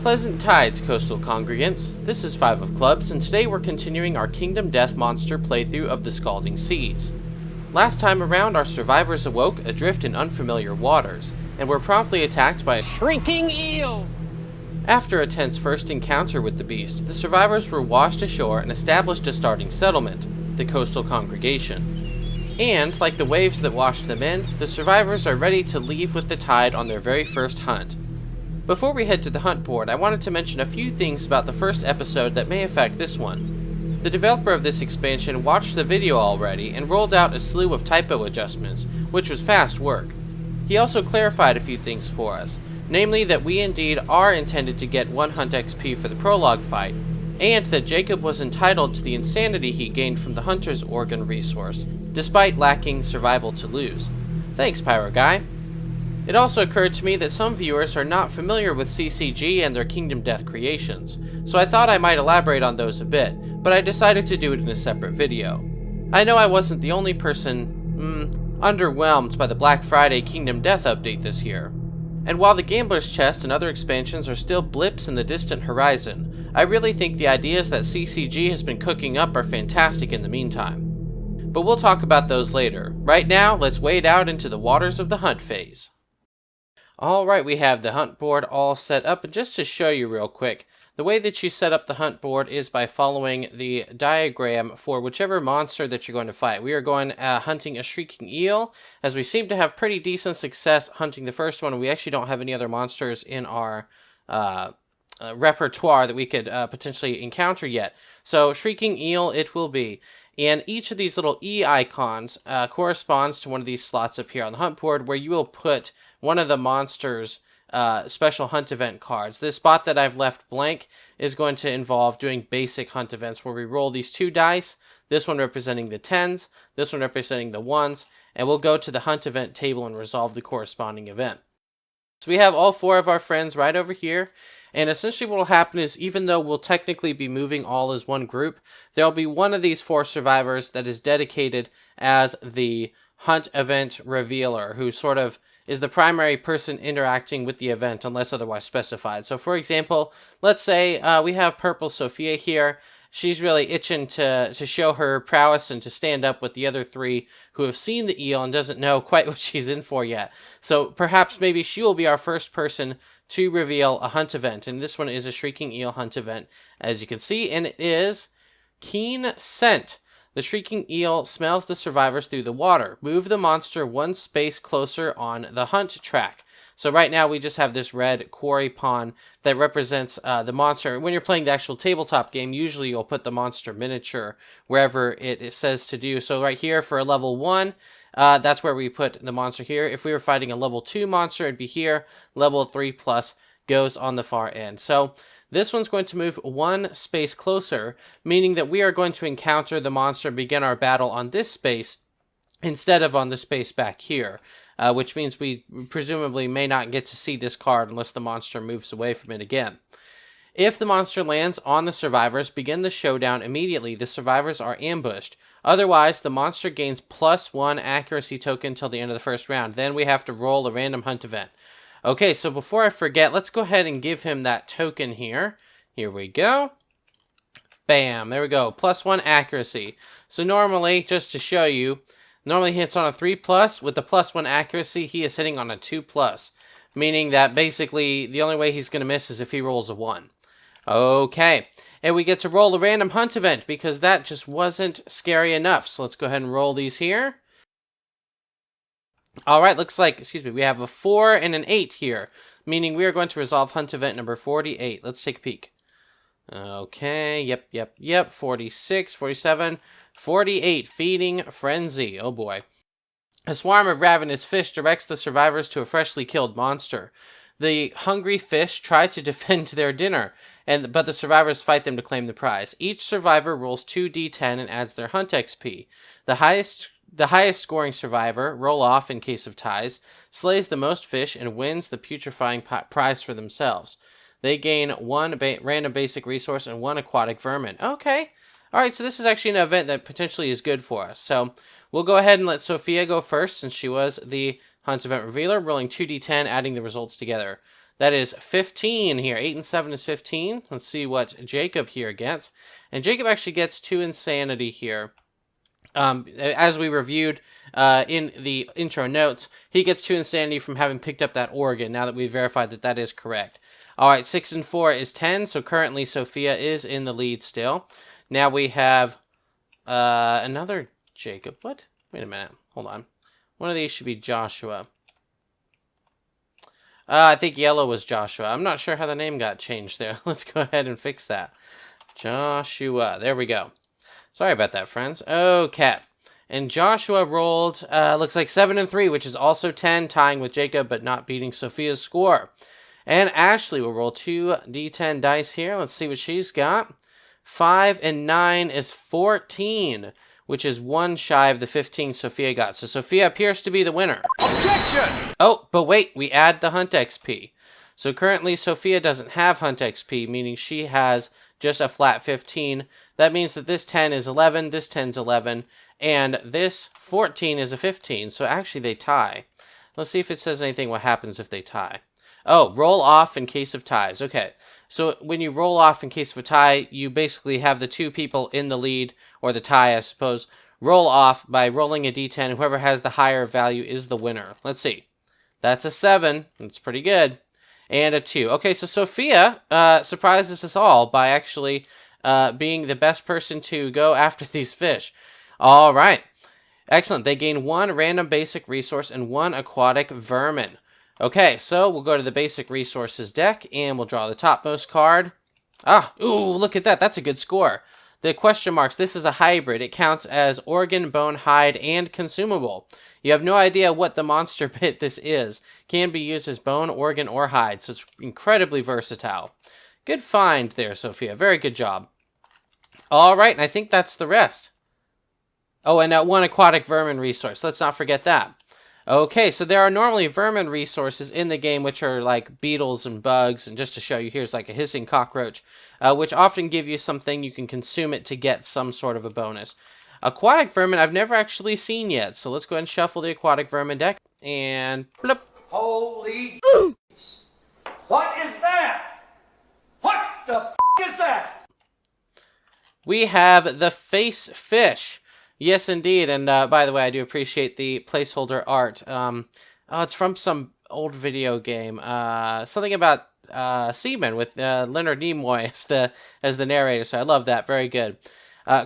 Pleasant tides, Coastal Congregants. This is 5 of Clubs, and today we're continuing our Kingdom Death Monster playthrough of the Scalding Seas. Last time around, our survivors awoke adrift in unfamiliar waters, and were promptly attacked by a Shrieking Eel! After a tense first encounter with the beast, the survivors were washed ashore and established a starting settlement, the Coastal Congregation. And, like the waves that washed them in, the survivors are ready to leave with the tide on their very first hunt. Before we head to the hunt board, I wanted to mention a few things about the first episode that may affect this one. The developer of this expansion watched the video already and rolled out a slew of typo adjustments, which was fast work. He also clarified a few things for us, namely that we indeed are intended to get 1 hunt XP for the prologue fight, and that Jacob was entitled to the insanity he gained from the hunter's organ resource, despite lacking survival to lose. Thanks, Pyro Guy. It also occurred to me that some viewers are not familiar with CCG and their Kingdom Death creations, so I thought I might elaborate on those a bit, but I decided to do it in a separate video. I know I wasn't the only person, underwhelmed by the Black Friday Kingdom Death update this year. And while the Gambler's Chest and other expansions are still blips in the distant horizon, I really think the ideas that CCG has been cooking up are fantastic in the meantime. But we'll talk about those later. Right now, let's wade out into the waters of the hunt phase. Alright, we have the hunt board all set up, and just to show you real quick, the way that you set up the hunt board is by following the diagram for whichever monster that you're going to fight. We are going hunting a Shrieking Eel, as we seem to have pretty decent success hunting the first one, and we actually don't have any other monsters in our repertoire that we could potentially encounter yet. So, Shrieking Eel it will be. And each of these little E icons corresponds to one of these slots up here on the hunt board, where you will put one of the monster's special hunt event cards. This spot that I've left blank is going to involve doing basic hunt events where we roll these 2 dice, this one representing the 10s, this one representing the 1s, and we'll go to the hunt event table and resolve the corresponding event. So we have all 4 of our friends right over here, and essentially what will happen is, even though we'll technically be moving all as one group, there'll be one of these 4 survivors that is dedicated as the hunt event revealer, who sort of is the primary person interacting with the event unless otherwise specified. So for example, let's say we have Purple Sophia here. She's really itching to show her prowess and to stand up with the other 3 who have seen the eel and doesn't know quite what she's in for yet. So perhaps maybe she will be our first person to reveal a hunt event. And this one is a Shrieking Eel hunt event, as you can see, and it is Keen Scent. The Shrieking Eel smells the survivors through the water. Move the monster 1 space closer on the hunt track. So right now we just have this red quarry pawn that represents the monster. When you're playing the actual tabletop game, usually you'll put the monster miniature wherever it says to do. So right here for a level 1, that's where we put the monster here. If we were fighting a level 2 monster, it'd be here. Level 3 plus goes on the far end. So this one's going to move 1 space closer, meaning that we are going to encounter the monster and begin our battle on this space instead of on the space back here, which means we presumably may not get to see this card unless the monster moves away from it again. If the monster lands on the survivors, begin the showdown immediately. The survivors are ambushed. Otherwise, the monster gains +1 accuracy token until the end of the first round. Then we have to roll a random hunt event. Okay, so before I forget, let's go ahead and give him that token here. Here we go. Bam, there we go, +1 accuracy. So normally, just to show you, normally he hits on a 3+. With the +1 accuracy, he is hitting on a 2+. Meaning that basically, the only way he's going to miss is if he rolls a 1. Okay, and we get to roll a random hunt event, because that just wasn't scary enough. So let's go ahead and roll these here. Alright, looks like, we have a 4 and an 8 here, meaning we are going to resolve hunt event number 48. Let's take a peek. Okay, yep, 46, 47, 48, Feeding Frenzy. Oh boy. A swarm of ravenous fish directs the survivors to a freshly killed monster. The hungry fish try to defend their dinner, but the survivors fight them to claim the prize. Each survivor rolls 2d10 and adds their hunt XP. The highest scoring survivor, roll off in case of ties, slays the most fish and wins the putrefying prize for themselves. They gain 1 random basic resource and 1 aquatic vermin. Okay. Alright, so this is actually an event that potentially is good for us. So we'll go ahead and let Sophia go first, since she was the hunt event revealer, rolling 2d10, adding the results together. That is 15 here. 8 and 7 is 15. Let's see what Jacob here gets. And Jacob actually gets 2 insanity here. As we reviewed in the intro notes, he gets 2 insanity from having picked up that organ, now that we've verified that that is correct. Alright, 6 and 4 is 10, so currently Sophia is in the lead still. Now we have another Jacob. What? Wait a minute. Hold on. One of these should be Joshua. I think yellow was Joshua. I'm not sure how the name got changed there. Let's go ahead and fix that. Joshua. There we go. Sorry about that, friends. Okay. And Joshua rolled, looks like 7 and 3, which is also 10, tying with Jacob, but not beating Sophia's score. And Ashley will roll 2 d10 dice here. Let's see what she's got. 5 and 9 is 14, which is 1 shy of the 15 Sophia got. So Sophia appears to be the winner. Objection! Oh, but wait, we add the Hunt XP. So currently Sophia doesn't have Hunt XP, meaning she has just a flat 15. That means that this 10 is 11, this 10 is 11, and this 14 is a 15. So actually they tie. Let's see if it says anything what happens if they tie. Oh, roll off in case of ties. Okay, so when you roll off in case of a tie, you basically have the 2 people in the lead, or the tie, I suppose, roll off by rolling a d10. Whoever has the higher value is the winner. Let's see. That's a 7. That's pretty good. And a 2. Okay, so Sophia surprises us all by actually being the best person to go after these fish. All right. Excellent. They gain 1 random basic resource and 1 aquatic vermin. Okay, so we'll go to the basic resources deck, and we'll draw the topmost card. Ah, ooh, look at that. That's a good score. The question marks, this is a hybrid. It counts as organ, bone, hide, and consumable. You have no idea what the monster bit this is. Can be used as bone, organ, or hide, so it's incredibly versatile. Good find there, Sophia. Very good job. All right, and I think that's the rest. Oh, and 1 aquatic vermin resource. Let's not forget that. Okay, so there are normally vermin resources in the game, which are like beetles and bugs, and just to show you, here's like a hissing cockroach, which often give you something. You can consume it to get some sort of a bonus. Aquatic vermin I've never actually seen yet, so let's go ahead and shuffle the aquatic vermin deck, and blip. Holy what is that? What the f is that? We have the face fish. Yes, indeed, and by the way, I do appreciate the placeholder art. Oh, it's from some old video game. Something about seamen with Leonard Nimoy as the narrator, so I love that. Very good.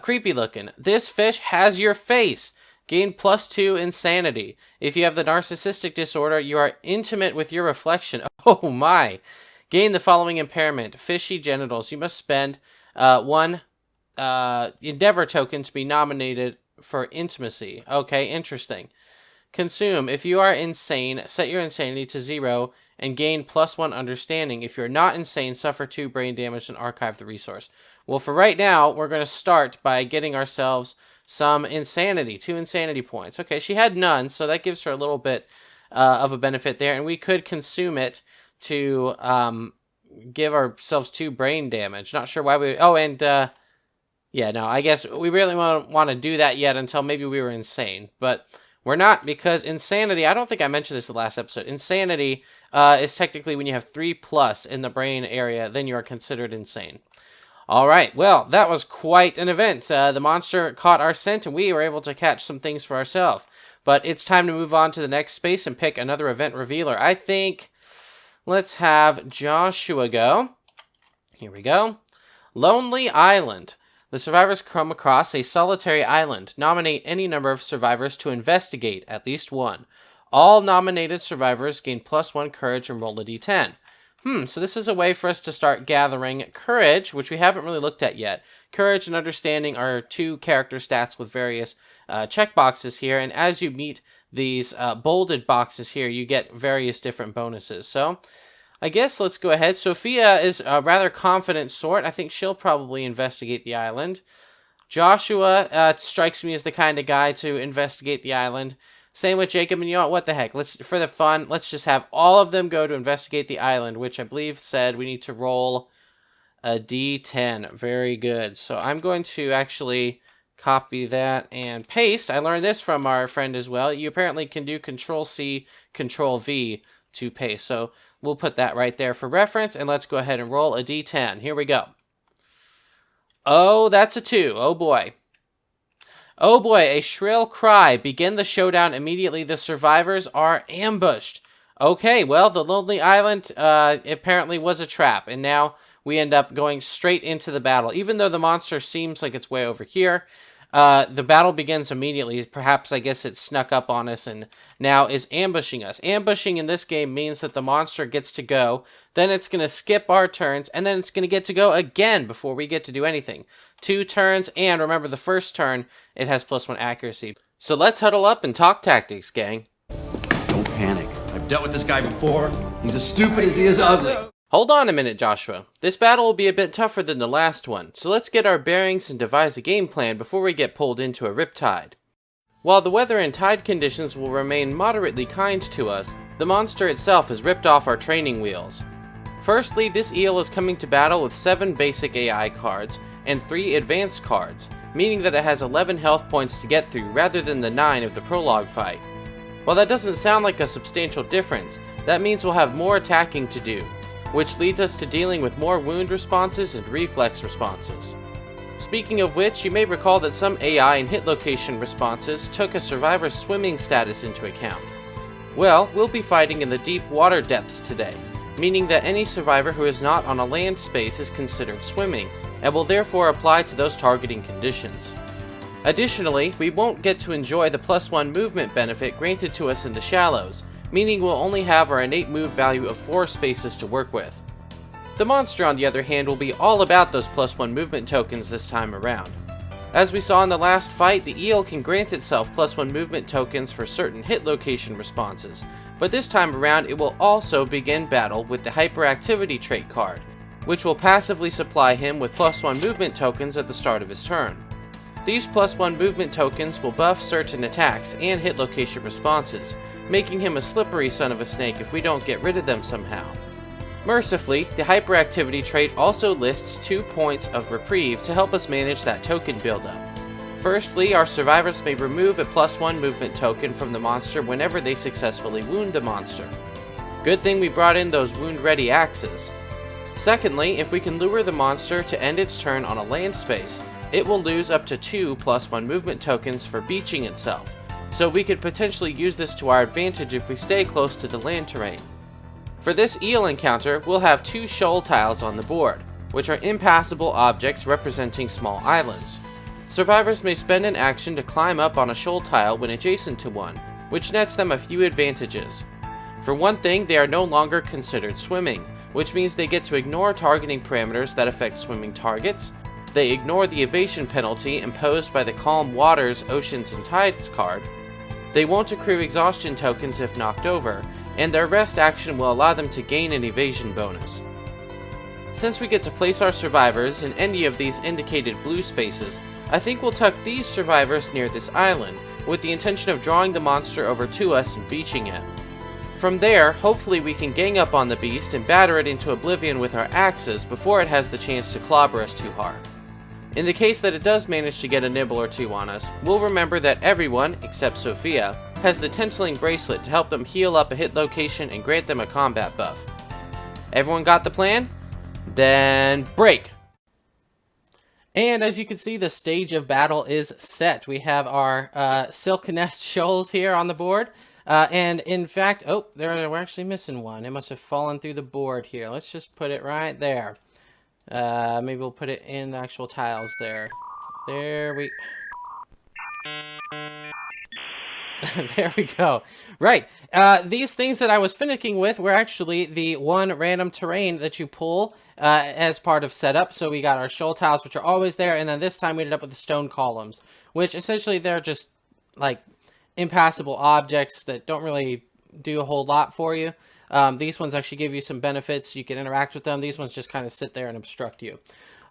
Creepy looking. This fish has your face. Gain +2 insanity. If you have the narcissistic disorder, you are intimate with your reflection. Oh my. Gain the following impairment. Fishy genitals. You must spend 1 endeavor token to be nominated for intimacy. Okay, interesting. Consume. If you are insane, set your insanity to 0 and gain +1 understanding. If you're not insane, suffer 2 brain damage and archive the resource. Well, for right now, we're going to start by getting ourselves some insanity. 2 insanity points. Okay, she had none, so that gives her a little bit of a benefit there, and we could consume it to give ourselves 2 brain damage. Not sure why we... Oh, and... yeah, no, I guess we really want to do that yet until maybe we were insane. But we're not, because insanity, I don't think I mentioned this in the last episode. Insanity is technically when you have 3+ in the brain area, then you are considered insane. All right, well, that was quite an event. The monster caught our scent, and we were able to catch some things for ourselves. But it's time to move on to the next space and pick another event revealer. I think let's have Joshua go. Here we go. Lonely Island. The survivors come across a solitary island. Nominate any number of survivors to investigate, at least 1. All nominated survivors gain +1 courage and roll a d10. So this is a way for us to start gathering courage, which we haven't really looked at yet. Courage and understanding are 2 character stats with various checkboxes here, and as you meet these bolded boxes here, you get various different bonuses. So I guess let's go ahead. Sophia is a rather confident sort. I think she'll probably investigate the island. Joshua strikes me as the kind of guy to investigate the island. Same with Jacob, and you know what the heck? For the fun, let's just have all of them go to investigate the island, which I believe said we need to roll a d10. Very good. So I'm going to actually copy that and paste. I learned this from our friend as well. You apparently can do Control-C, Control-V to pace. So we'll put that right there for reference, and let's go ahead and roll a d10. Here we go. Oh, that's a 2. Oh boy. Oh boy, a shrill cry. Begin the showdown immediately. The survivors are ambushed. Okay, well, the Lonely Island apparently was a trap, and now we end up going straight into the battle. Even though the monster seems like it's way over here, the battle begins immediately. Perhaps, I guess, it snuck up on us and now is ambushing us. Ambushing in this game means that the monster gets to go, then it's going to skip our turns, and then it's going to get to go again before we get to do anything. 2 turns, and remember, the first turn, it has +1 accuracy. So let's huddle up and talk tactics, gang. Don't panic. I've dealt with this guy before. He's as stupid as he is ugly. Hold on a minute, Joshua. This battle will be a bit tougher than the last one, so let's get our bearings and devise a game plan before we get pulled into a riptide. While the weather and tide conditions will remain moderately kind to us, the monster itself has ripped off our training wheels. Firstly, this eel is coming to battle with 7 basic AI cards and 3 advanced cards, meaning that it has 11 health points to get through rather than the 9 of the prologue fight. While that doesn't sound like a substantial difference, that means we'll have more attacking to do, which leads us to dealing with more wound responses and reflex responses. Speaking of which, you may recall that some AI and hit location responses took a survivor's swimming status into account. Well, we'll be fighting in the deep water depths today, meaning that any survivor who is not on a land space is considered swimming, and will therefore apply to those targeting conditions. Additionally, we won't get to enjoy the +1 movement benefit granted to us in the shallows, meaning we'll only have our innate move value of 4 spaces to work with. The monster, on the other hand, will be all about those +1 movement tokens this time around. As we saw in the last fight, the eel can grant itself +1 movement tokens for certain hit location responses, but this time around it will also begin battle with the hyperactivity trait card, which will passively supply him with +1 movement tokens at the start of his turn. These +1 movement tokens will buff certain attacks and hit location responses, making him a slippery son of a snake if we don't get rid of them somehow. Mercifully, the hyperactivity trait also lists 2 points of reprieve to help us manage that token buildup. Firstly, our survivors may remove a +1 movement token from the monster whenever they successfully wound the monster. Good thing we brought in those wound-ready axes. Secondly, if we can lure the monster to end its turn on a land space, it will lose up to 2 +1 movement tokens for beaching itself, so we could potentially use this to our advantage if we stay close to the land terrain. For this eel encounter, we'll have 2 shoal tiles on the board, which are impassable objects representing small islands. Survivors may spend an action to climb up on a shoal tile when adjacent to one, which nets them a few advantages. For one thing, they are no longer considered swimming, which means they get to ignore targeting parameters that affect swimming targets. They ignore the evasion penalty imposed by the Calm Waters, Oceans, and Tides card. They won't accrue exhaustion tokens if knocked over, and their rest action will allow them to gain an evasion bonus. Since we get to place our survivors in any of these indicated blue spaces, I think we'll tuck these survivors near this island, with the intention of drawing the monster over to us and beaching it. From there, hopefully we can gang up on the beast and batter it into oblivion with our axes before it has the chance to clobber us too hard. In the case that it does manage to get a nibble or 2 on us, we'll remember that everyone, except Sophia, has the Tentling bracelet to help them heal up a hit location and grant them a combat buff. Everyone got the plan? Then break! And as you can see, the stage of battle is set. We have our Silk Nest shoals here on the board. And in fact, we're actually missing one. It must have fallen through the board here. Let's just put it right there. Maybe we'll put it in the actual tiles there. There we go. Right. These things that I was finicking with were actually the one random terrain that you pull as part of setup. So we got our shoal tiles, which are always there, and then this time we ended up with the stone columns, which essentially they're just like impassable objects that don't really do a whole lot for you. These ones actually give you some benefits. You can interact with them. These ones just kind of sit there and obstruct you.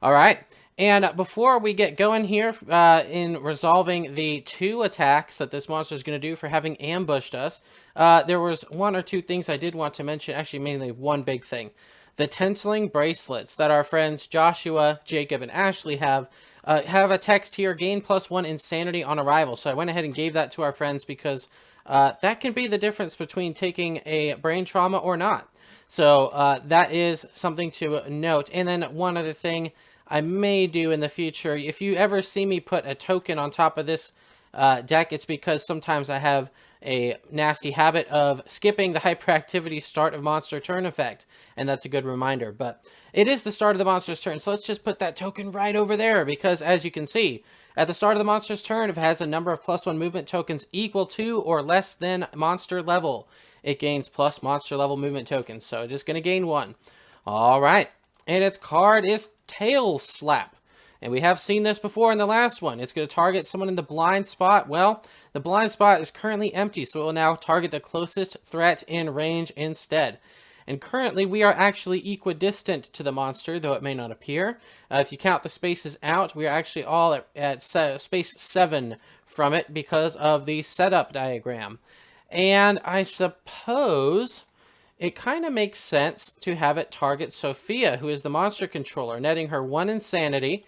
All right. And before we get going here in resolving the 2 attacks that this monster is going to do for having ambushed us, there was 1 or 2 things I did want to mention. Actually, mainly one big thing. The Tentling bracelets that our friends Joshua, Jacob, and Ashley have a text here, gain +1 insanity on arrival. So I went ahead and gave that to our friends because that can be the difference between taking a brain trauma or not. So that is something to note. And then one other thing I may do in the future, if you ever see me put a token on top of this deck, it's because sometimes I have a nasty habit of skipping the hyperactivity start of monster turn effect, and that's a good reminder. But it is the start of the monster's turn, so let's just put that token right over there, because as you can see, at the start of the monster's turn, if it has a number of +1 movement tokens equal to or less than monster level, it gains plus monster level movement tokens, so it is going to gain 1. All right, and its card is Tail Slap. And we have seen this before in the last one. It's going to target someone in the blind spot. Well, the blind spot is currently empty, so it will now target the closest threat in range instead. And currently, we are actually equidistant to the monster, though it may not appear. If you count the spaces out, we are actually all at space 7 from it because of the setup diagram. And I suppose it kind of makes sense to have it target Sophia, who is the monster controller, netting her 1 insanity.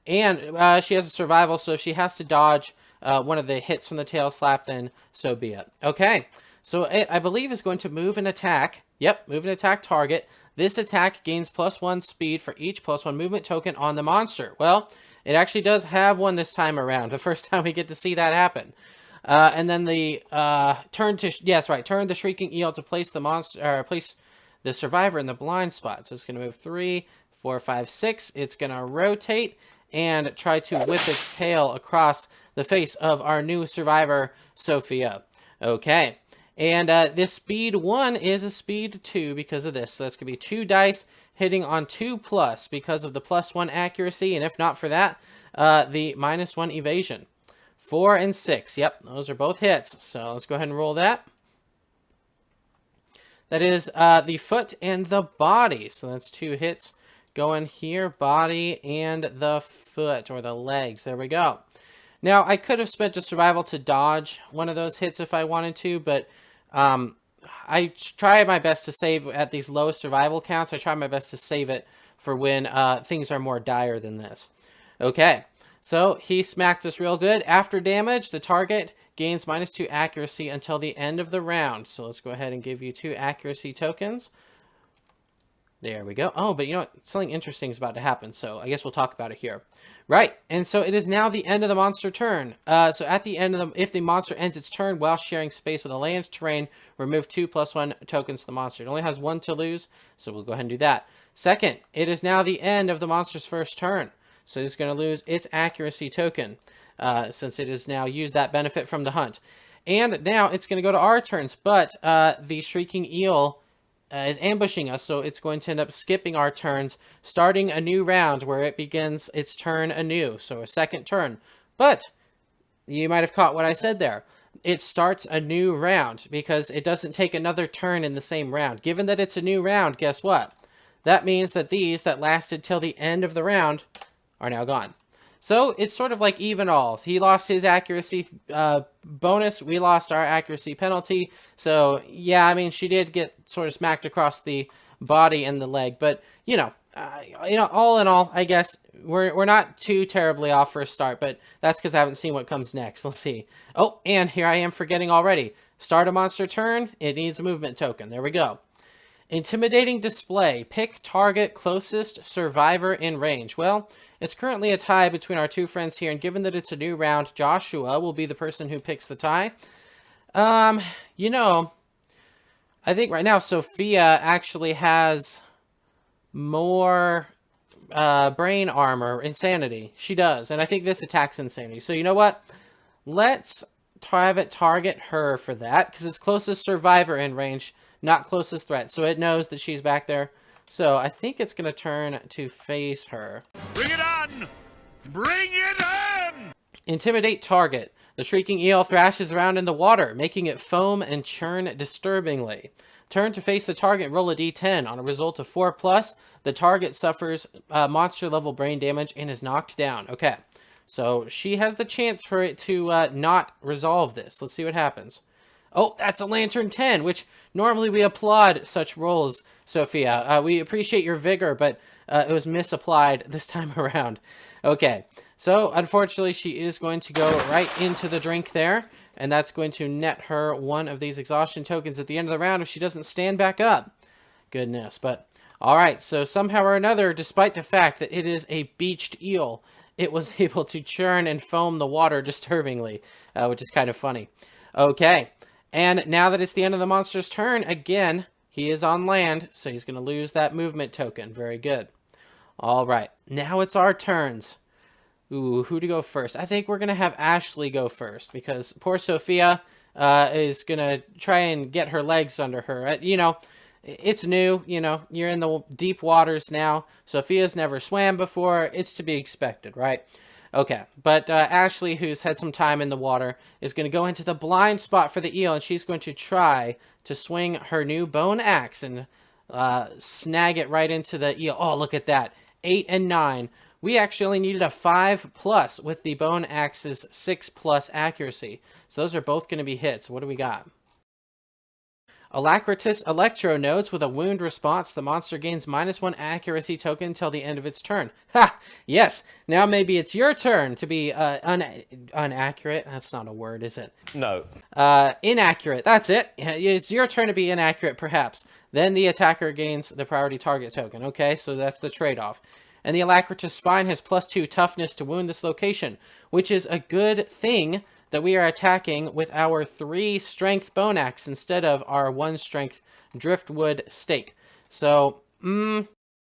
And she has a survival, so if she has to dodge one of the hits from the tail slap, then so be it. Okay, so it, I believe, is going to move and attack. Yep, move and attack target. This attack gains +1 speed for each +1 movement token on the monster. Well, it actually does have one this time around. The first time we get to see that happen. And then the turn the Shrieking Eel to place the monster, place the survivor in the blind spot. So it's going to move 3, 4, 5, 6. It's going to rotate and try to whip its tail across the face of our new survivor, Sophia. Okay, and this speed 1 is a speed 2 because of this. So that's going to be 2 dice hitting on 2+ because of the +1 accuracy, and if not for that, the -1 evasion. 4 and 6, yep, those are both hits. So let's go ahead and roll that. That is the foot and the body. So that's 2 hits going here, body and the foot, or the legs. There we go. Now, I could have spent a survival to dodge one of those hits if I wanted to, but I try my best to save at these low survival counts. I try my best to save it for when things are more dire than this. Okay, so he smacked us real good. After damage, the target gains -2 accuracy until the end of the round. So let's go ahead and give you 2 accuracy tokens. There we go. Oh, but you know what? Something interesting is about to happen, so I guess we'll talk about it here. Right, and so it is now the end of the monster turn. So at the end of if the monster ends its turn while sharing space with a land terrain, remove 2 +1 tokens to the monster. It only has 1 to lose, so we'll go ahead and do that. Second, it is now the end of the monster's first turn. So it's going to lose its accuracy token, since it has now used that benefit from the hunt. And now it's going to go to our turns, but the Shrieking Eel is ambushing us, so it's going to end up skipping our turns, starting a new round where it begins its turn anew, so a second turn. But you might have caught what I said there. It starts a new round because it doesn't take another turn in the same round. Given that it's a new round, guess what? That means that these that lasted till the end of the round are now gone. So it's sort of like even all. He lost his accuracy bonus. We lost our accuracy penalty. So yeah, I mean, she did get sort of smacked across the body and the leg. But you know, all in all, I guess we're not too terribly off for a start. But that's because I haven't seen what comes next. Let's see. Oh, and here I am forgetting already. Start a monster turn. It needs a movement token. There we go. Intimidating display. Pick target closest survivor in range. Well, it's currently a tie between our two friends here, and given that it's a new round, Joshua will be the person who picks the tie. You know, I think right now Sophia actually has more brain armor, insanity. She does, and I think this attacks insanity. So you know what? Let's have it target her for that, because it's closest survivor in range, not closest threat. So it knows that she's back there. So I think it's going to turn to face her. Bring it on! Bring it on! Intimidate target. The Shrieking Eel thrashes around in the water, making it foam and churn disturbingly. Turn to face the target and roll a d10. On a result of 4+, the target suffers monster level brain damage and is knocked down. Okay, so she has the chance for it to not resolve this. Let's see what happens. Oh, that's a Lantern 10, which normally we applaud such rolls, Sophia. We appreciate your vigor, but it was misapplied this time around. Okay, so unfortunately she is going to go right into the drink there. And that's going to net her one of these exhaustion tokens at the end of the round if she doesn't stand back up. Goodness, but all right, so somehow or another, despite the fact that it is a beached eel, it was able to churn and foam the water disturbingly, which is kind of funny. Okay, and now that it's the end of the monster's turn, again, he is on land, so he's going to lose that movement token. Very good. All right, now it's our turns. Ooh, who to go first? I think we're going to have Ashley go first, because poor Sophia is going to try and get her legs under her. You know, it's new, you know, you're in the deep waters now. Sophia's never swam before. It's to be expected, right? Okay, but Ashley, who's had some time in the water, is going to go into the blind spot for the eel, and she's going to try to swing her new bone axe and snag it right into the eel. Oh, look at that. 8 and 9. We actually only needed a 5+ with the bone axe's 6+ accuracy. So those are both going to be hits. What do we got? Alacritus Electro nodes with a wound response. The monster gains -1 accuracy token until the end of its turn. Ha! Yes! Now maybe it's your turn to be inaccurate. That's not a word, is it? No. Inaccurate. That's it. It's your turn to be inaccurate, perhaps. Then the attacker gains the priority target token. Okay, so that's the trade-off. And the Alacritus Spine has +2 toughness to wound this location, which is a good thing that we are attacking with our 3 strength bone axe instead of our 1 strength driftwood stake. So, and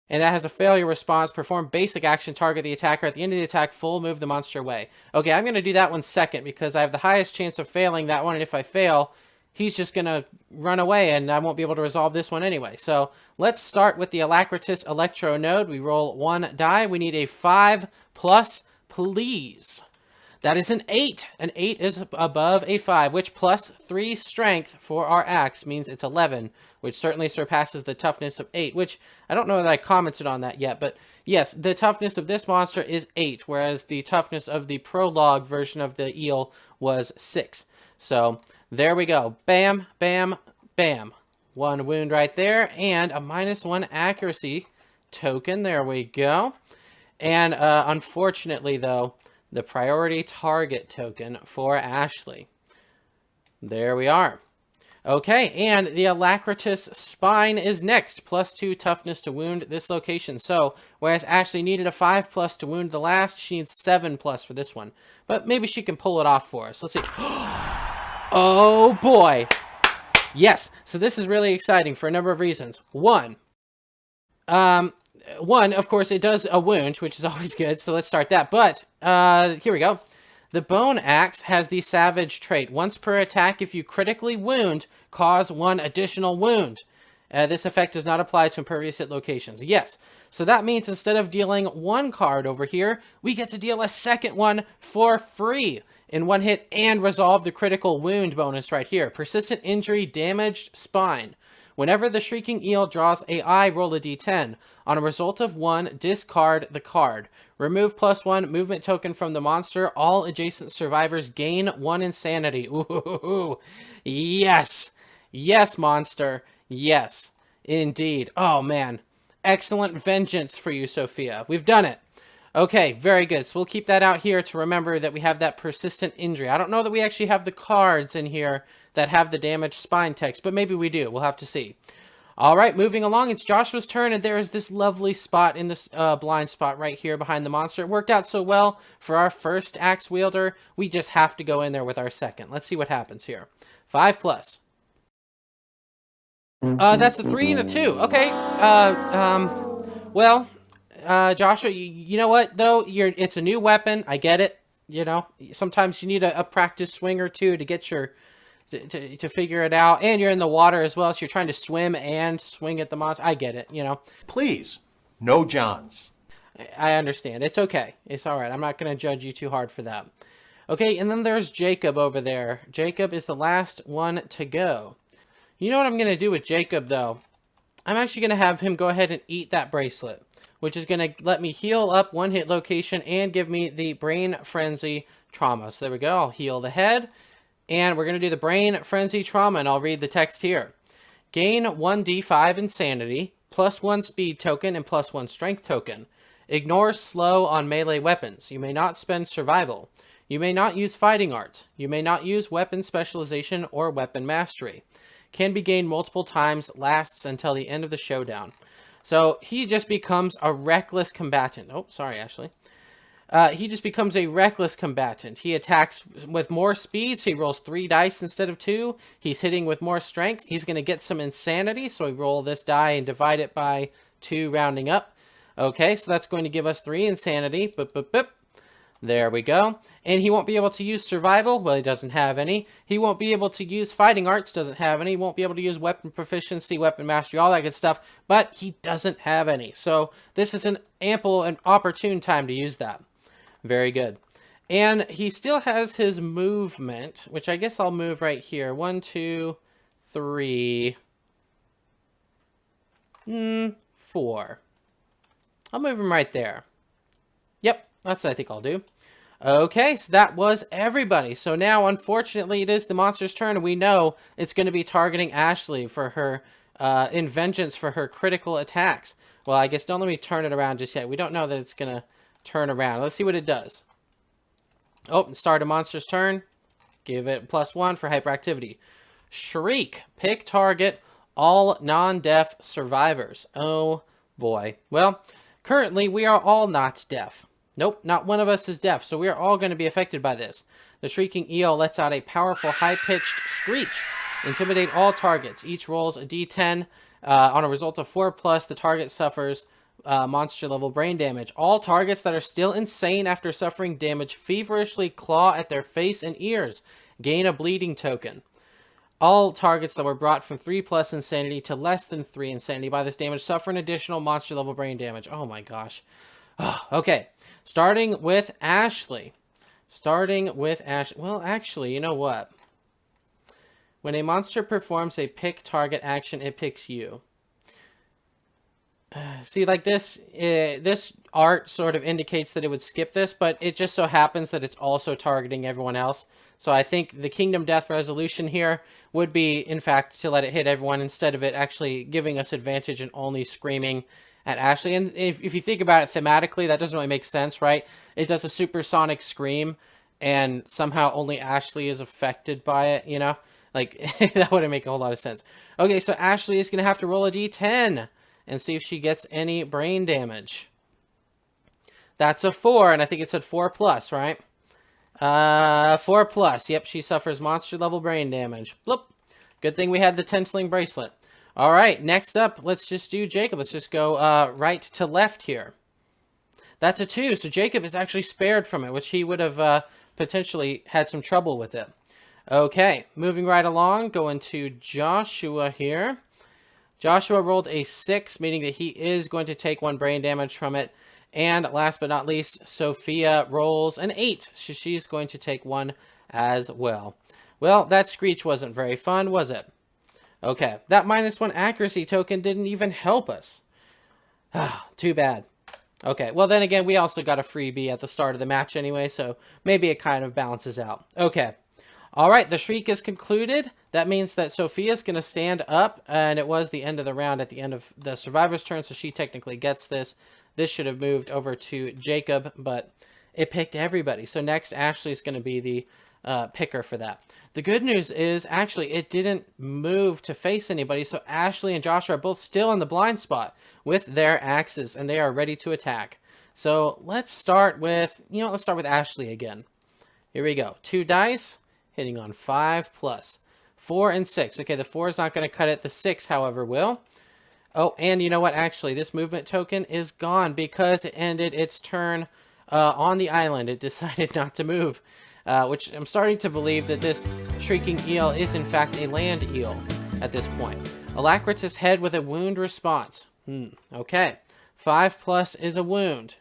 that has a failure response. Perform basic action, target the attacker. At the end of the attack, full move the monster away. Okay, I'm going to do that one second because I have the highest chance of failing that one, and if I fail, he's just going to run away, and I won't be able to resolve this one anyway. So let's start with the Alacritus Electro node. We roll 1 die. We need a 5+, please. That is an 8. An 8 is above a 5, which +3 strength for our axe means it's 11, which certainly surpasses the toughness of 8, which I don't know that I commented on that yet, but yes, the toughness of this monster is 8, whereas the toughness of the prologue version of the eel was 6. So there we go. Bam, bam, bam. 1 wound right there, and a -1 accuracy token. There we go. And unfortunately, though, the priority target token for Ashley. There we are. Okay, and the Alacritus Spine is next. +2 toughness to wound this location. So, whereas Ashley needed a 5+ to wound the last, she needs 7+ for this one. But maybe she can pull it off for us. Let's see. Oh, boy. Yes, so this is really exciting for a number of reasons. One, of course, it does a wound, which is always good, so let's start that. But, here we go. The Bone Axe has the Savage trait. Once per attack, if you critically wound, cause 1 additional wound. This effect does not apply to impervious hit locations. Yes, so that means instead of dealing 1 card over here, we get to deal a second one for free in 1 hit and resolve the critical wound bonus right here. Persistent injury, damaged spine. Whenever the Shrieking Eel draws a eye, roll a d10. On a result of 1, discard the card. Remove +1 movement token from the monster. All adjacent survivors gain 1 insanity. Ooh, yes. Yes, monster. Yes, indeed. Oh, man. Excellent vengeance for you, Sophia. We've done it. Okay, very good. So we'll keep that out here to remember that we have that persistent injury. I don't know that we actually have the cards in here that have the damaged spine text, but maybe we do. We'll have to see. All right, moving along, it's Joshua's turn, and there is this lovely spot in this blind spot right here behind the monster. It worked out so well for our first axe wielder. We just have to go in there with our second. Let's see what happens here. 5+. That's a 3 and a 2. Okay. Well, Joshua, you know what though? It's a new weapon. I get it. You know, sometimes you need a practice swing or two to get your to figure it out, and you're in the water as well, so you're trying to swim and swing at the monster. I get it. You know. Please, no Johns. I understand. It's okay. It's all right. I'm not going to judge you too hard for that. Okay, and then there's Jacob over there. Jacob is the last one to go. You know what I'm going to do with Jacob, though? I'm actually going to have him go ahead and eat that bracelet, which is going to let me heal up 1 hit location and give me the Brain Frenzy Trauma. So there we go. I'll heal the head, and we're going to do the Brain Frenzy Trauma, and I'll read the text here. Gain 1d5 Insanity, +1 Speed token, and +1 Strength token. Ignore slow on melee weapons. You may not spend Survival. You may not use fighting arts. You may not use weapon specialization or weapon mastery. Can be gained multiple times, lasts until the end of the showdown. So he just becomes a reckless combatant. Oh, sorry, Ashley. He just becomes a reckless combatant. He attacks with more speed, so he rolls 3 dice instead of 2. He's hitting with more strength. He's going to get some insanity, so we roll this die and divide it by 2, rounding up. Okay, so that's going to give us 3 insanity. Boop, boop, boop. There we go. And he won't be able to use survival. Well, he doesn't have any. He won't be able to use fighting arts. Doesn't have any. He won't be able to use weapon proficiency, weapon mastery, all that good stuff. But he doesn't have any. So this is an ample and opportune time to use that. Very good. And he still has his movement, which I guess I'll move right here. 1, 2, 3, 4. I'll move him right there. Yep, that's what I think I'll do. Okay, so that was everybody. So now, unfortunately, it is the monster's turn, and we know it's going to be targeting Ashley for her, in vengeance for her critical attacks. Well, I guess don't let me turn it around just yet. We don't know that it's going to turn around. Let's see what it does. Oh, start a monster's turn. Give it +1 for hyperactivity. Shriek. Pick target. All non-deaf survivors. Oh, boy. Well, currently, we are all not deaf. Nope, not one of us is deaf, so we are all going to be affected by this. The Shrieking Eel lets out a powerful, high-pitched screech. Intimidate all targets. Each rolls a d10. On a result of 4+, the target suffers monster-level brain damage. All targets that are still insane after suffering damage feverishly claw at their face and ears. Gain a bleeding token. All targets that were brought from 3+ insanity to less than 3 insanity by this damage suffer an additional monster-level brain damage. Oh my gosh. Okay, starting with Ashley. Well, actually, you know what? When a monster performs a pick target action, it picks you. See, like this, this art sort of indicates that it would skip this, but it just so happens that it's also targeting everyone else. So I think the Kingdom Death resolution here would be, in fact, to let it hit everyone instead of it actually giving us advantage and only screaming at Ashley. And if you think about it thematically, that doesn't really make sense, right? It does a supersonic scream, and somehow only Ashley is affected by it, you know? Like, that wouldn't make a whole lot of sense. Okay, so Ashley is going to have to roll a d10 and see if she gets any brain damage. That's a 4, and I think it said 4+, right? 4+. Yep, she suffers monster-level brain damage. Bloop. Good thing we had the Tentling bracelet. All right, next up, let's just do Jacob. Let's just go right to left here. That's a 2, so Jacob is actually spared from it, which he would have potentially had some trouble with it. Okay, moving right along, going to Joshua here. Joshua rolled a 6, meaning that he is going to take 1 brain damage from it. And last but not least, Sophia rolls an 8. So she's going to take 1 as well. Well, that screech wasn't very fun, was it? Okay, that -1 accuracy token didn't even help us. Too bad. Okay, well then again, we also got a freebie at the start of the match anyway, so maybe it kind of balances out. Okay. All right, the shriek is concluded. That means that Sophia's going to stand up, and it was the end of the round at the end of the survivor's turn, so she technically gets this. This should have moved over to Jacob, but it picked everybody. So next, Ashley's going to be the picker for that. The good news is, actually, it didn't move to face anybody, so Ashley and Joshua are both still in the blind spot with their axes, and they are ready to attack. So let's start with, let's start with Ashley again. Here we go. 2 dice. Hitting on 5+. 4 and 6. Okay, the 4 is not going to cut it. The 6, however, will. Oh, and you know what? Actually, this movement token is gone because it ended its turn on the island. It decided not to move, which I'm starting to believe that this Shrieking Eel is, in fact, a land eel at this point. Alacritus head with a wound response. Okay. 5+ is a wound.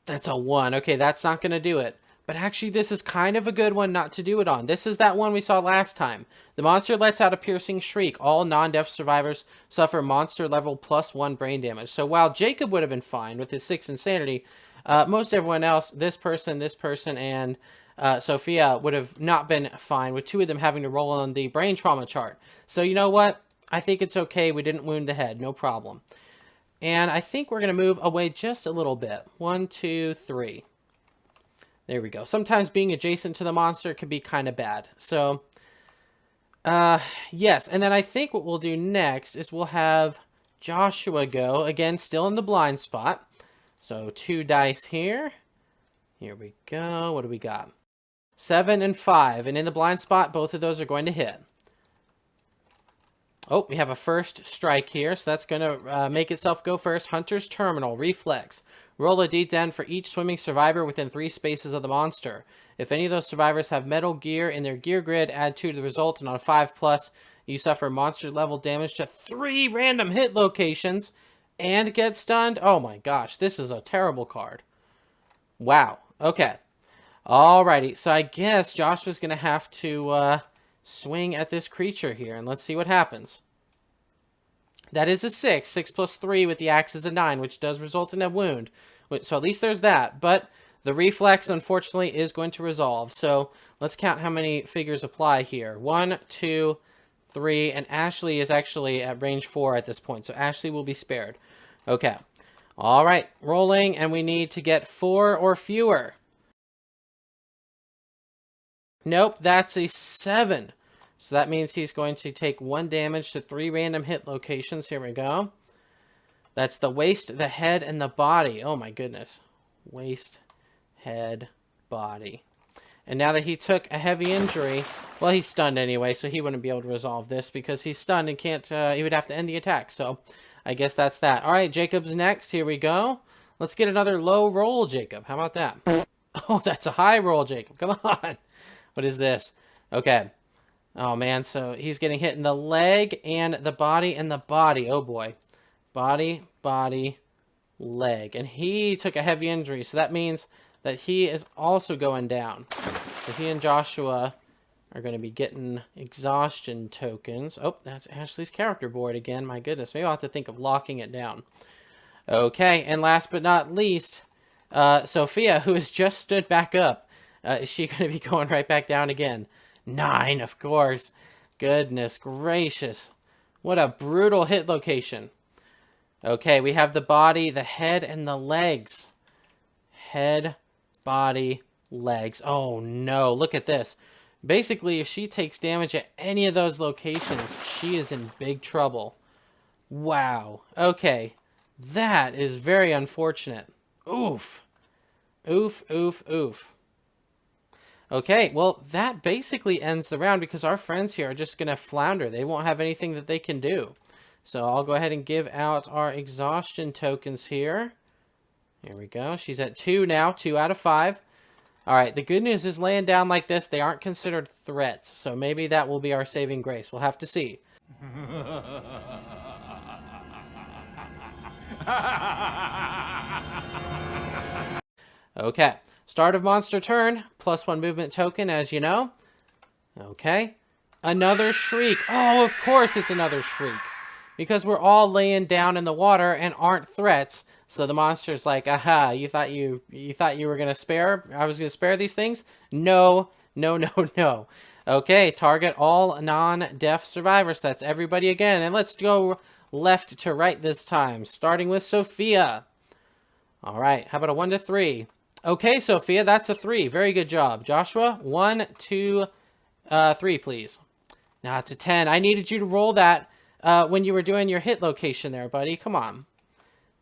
That's a 1. Okay, that's not going to do it. But actually, this is kind of a good one not to do it on. This is that one we saw last time. The monster lets out a piercing shriek. All non-deaf survivors suffer monster level +1 brain damage. So while Jacob would have been fine with his 6 insanity, most everyone else, this person, and Sophia would have not been fine, with 2 of them having to roll on the brain trauma chart. So you know what? I think it's okay. We didn't wound the head. No problem. And I think we're going to move away just a little bit. 1, 2, 3. There we go. Sometimes being adjacent to the monster can be kind of bad. So, yes. And then I think what we'll do next is we'll have Joshua go. Again, still in the blind spot. So 2 dice here. Here we go. What do we got? 7 and 5. And in the blind spot, both of those are going to hit. Oh, we have a first strike here. So that's going to make itself go first. Hunter's Terminal. Reflex. Roll a d10 for each swimming survivor within 3 spaces of the monster. If any of those survivors have metal gear in their gear grid, add 2 to the result. And on a 5+, you suffer monster level damage to 3 random hit locations and get stunned. Oh my gosh, this is a terrible card. Wow. Okay. Alrighty. So I guess Joshua's going to have to swing at this creature here. And let's see what happens. That is a 6. 6 plus 3 with the axe is a 9, which does result in a wound. So at least there's that. But the reflex, unfortunately, is going to resolve. So let's count how many figures apply here. 1, 2, 3, and Ashley is actually at range 4 at this point. So Ashley will be spared. Okay. All right. Rolling, and we need to get 4 or fewer. Nope, that's a 7. So that means he's going to take 1 damage to 3 random hit locations. Here we go. That's the waist, the head, and the body. Oh my goodness. Waist, head, body. And now that he took a heavy injury, well, he's stunned anyway, so he wouldn't be able to resolve this because he's stunned and can't, he would have to end the attack. So I guess that's that. All right, Jacob's next. Here we go. Let's get another low roll, Jacob. How about that? Oh, that's a high roll, Jacob. Come on. What is this? Okay. Oh, man. So he's getting hit in the leg and the body and the body. Oh, boy. Body, body, leg. And he took a heavy injury. So that means that he is also going down. So he and Joshua are going to be getting exhaustion tokens. Oh, that's Ashley's character board again. My goodness. Maybe I'll have to think of locking it down. Okay. And last but not least, Sophia, who has just stood back up. Is she going to be going right back down again? 9, of course. Goodness gracious. What a brutal hit location. Okay, we have the body, the head, and the legs. Head, body, legs. Oh, no. Look at this. Basically, if she takes damage at any of those locations, she is in big trouble. Wow. Okay. That is very unfortunate. Oof. Oof, oof, oof. Okay, well, that basically ends the round because our friends here are just going to flounder. They won't have anything that they can do. So I'll go ahead and give out our exhaustion tokens here. Here we go. She's at 2 now, 2 out of 5. All right, the good news is laying down like this, they aren't considered threats. So maybe that will be our saving grace. We'll have to see. Okay. Start of monster turn, +1 movement token, as you know. Okay. Another shriek. Oh, of course it's another shriek. Because we're all laying down in the water and aren't threats. So the monster's like, aha, you thought you were going to spare? I was going to spare these things? No, no, no, no. Okay, target all non-deaf survivors. That's everybody again. And let's go left to right this time, starting with Sophia. All right, how about a 1 to 3? Okay, Sophia, that's a 3. Very good job. Joshua, 1, 2, 3, please. Now it's a 10. I needed you to roll that when you were doing your hit location there, buddy. Come on.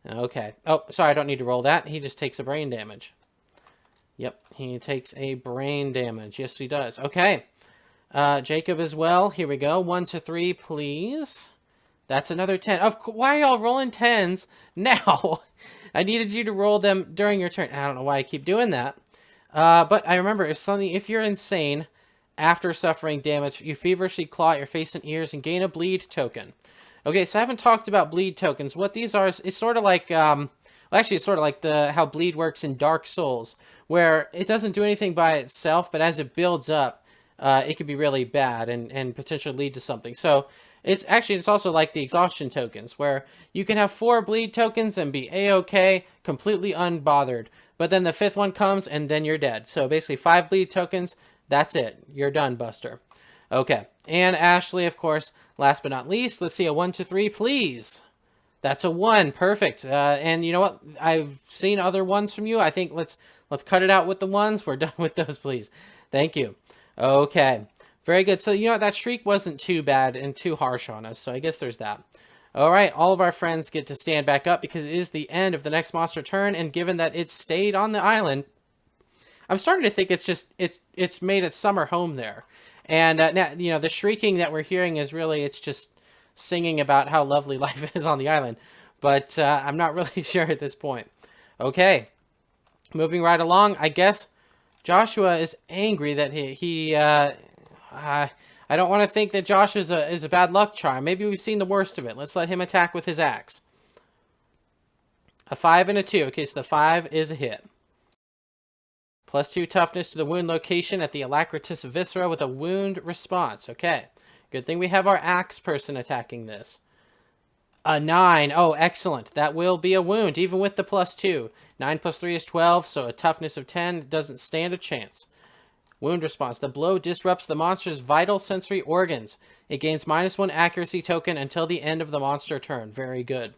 Okay. Oh, sorry, I don't need to roll that. He just takes a brain damage. Yep, he takes a brain damage. Yes, he does. Okay. Jacob as well. Here we go. 1 to 3, please. That's another 10. Why are y'all rolling 10s now? I needed you to roll them during your turn. I don't know why I keep doing that. But I remember, if you're insane, after suffering damage, you feverishly claw at your face and ears and gain a bleed token. Okay, so I haven't talked about bleed tokens. What these are is it's sort of like, well, actually it's sort of like how bleed works in Dark Souls, where it doesn't do anything by itself, but as it builds up, it could be really bad and potentially lead to something. So it's also like the exhaustion tokens, where you can have 4 bleed tokens and be a-okay, completely unbothered. But then the 5th one comes and then you're dead. So basically 5 bleed tokens, that's it. You're done, Buster. Okay, and Ashley, of course, last but not least. Let's see, a 1 to 3, please. That's a 1, perfect. And you know what? I've seen other ones from you. I think let's Let's cut it out with the ones. We're done with those, please. Thank you. Okay. Very good. So, you know what? That shriek wasn't too bad and too harsh on us. So, I guess there's that. All right. All of our friends get to stand back up because it is the end of the next monster turn. And given that it stayed on the island, I'm starting to think it's made its summer home there. And now, you know, the shrieking that we're hearing is really, it's just singing about how lovely life is on the island. But I'm not really sure at this point. Okay. Moving right along, I guess Joshua is angry that I don't want to think that Josh is a bad luck charm. Maybe we've seen the worst of it. Let's let him attack with his axe. A 5 and a 2. Okay, so the 5 is a hit. +2 toughness to the wound location at the Alacritus Viscera with a wound response. Okay, good thing we have our axe person attacking this. A 9. Oh, excellent. That will be a wound, even with the +2. 9 + 3 is 12, so a toughness of 10 doesn't stand a chance. Wound response. The blow disrupts the monster's vital sensory organs. It gains -1 accuracy token until the end of the monster turn. Very good.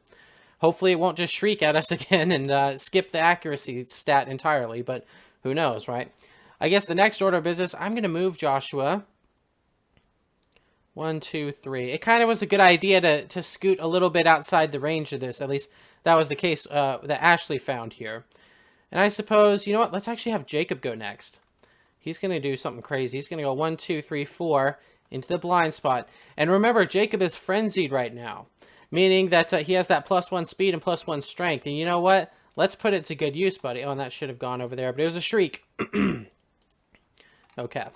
Hopefully it won't just shriek at us again and skip the accuracy stat entirely, but who knows, right? I guess the next order of business, I'm going to move Joshua. 1, 2, 3. It kind of was a good idea to scoot a little bit outside the range of this. At least that was the case that Ashley found here. And I suppose, you know what? Let's actually have Jacob go next. He's going to do something crazy. He's going to go 1, 2, 3, 4 into the blind spot. And remember, Jacob is frenzied right now, meaning that he has that +1 speed and +1 strength. And you know what? Let's put it to good use, buddy. Oh, and that should have gone over there, but it was a shriek. Okay.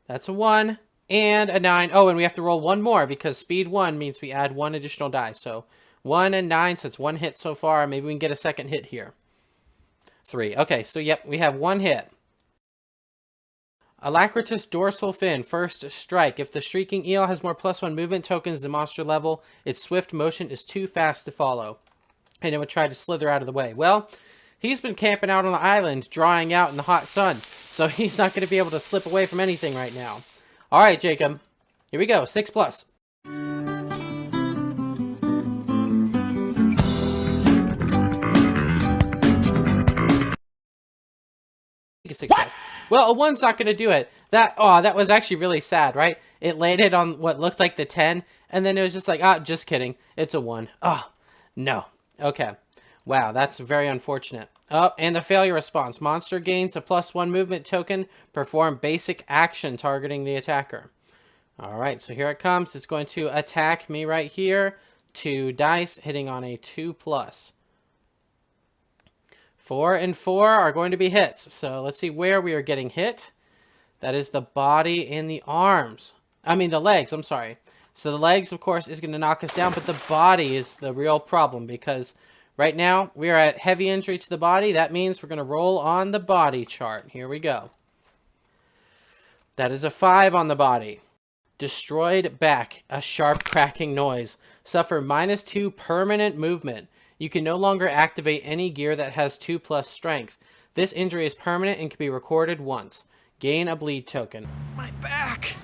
That's a 1 and a 9. Oh, and we have to roll 1 more because speed 1 means we add 1 additional die. So 1 and 9, so it's 1 hit so far. Maybe we can get a second hit here. 3. Okay, so yep, we have 1 hit. Alacritus dorsal fin, first strike. If the Shrieking Eel has more +1 movement tokens than monster level, its swift motion is too fast to follow, and it would try to slither out of the way. Well, he's been camping out on the island, drying out in the hot sun, so he's not going to be able to slip away from anything right now. All right, Jacob. Here we go. 6+. What? Well, a 1's not going to do it. That was actually really sad, right? It landed on what looked like the 10, and then it was just like, just kidding. It's a 1. Oh, no. Okay. Wow, that's very unfortunate. Oh, and the failure response. Monster gains a +1 movement token. Perform basic action targeting the attacker. All right, so here it comes. It's going to attack me right here. 2 dice, hitting on a 2+. 4 and 4 are going to be hits. So let's see where we are getting hit. That is the body and the arms. I mean, the legs, I'm sorry. So the legs, of course, is going to knock us down, but the body is the real problem because right now we are at heavy injury to the body. That means we're going to roll on the body chart. Here we go. That is a 5 on the body. Destroyed back, a sharp cracking noise. Suffer -2 permanent movement. You can no longer activate any gear that has 2+ strength. This injury is permanent and can be recorded once. Gain a bleed token. My back!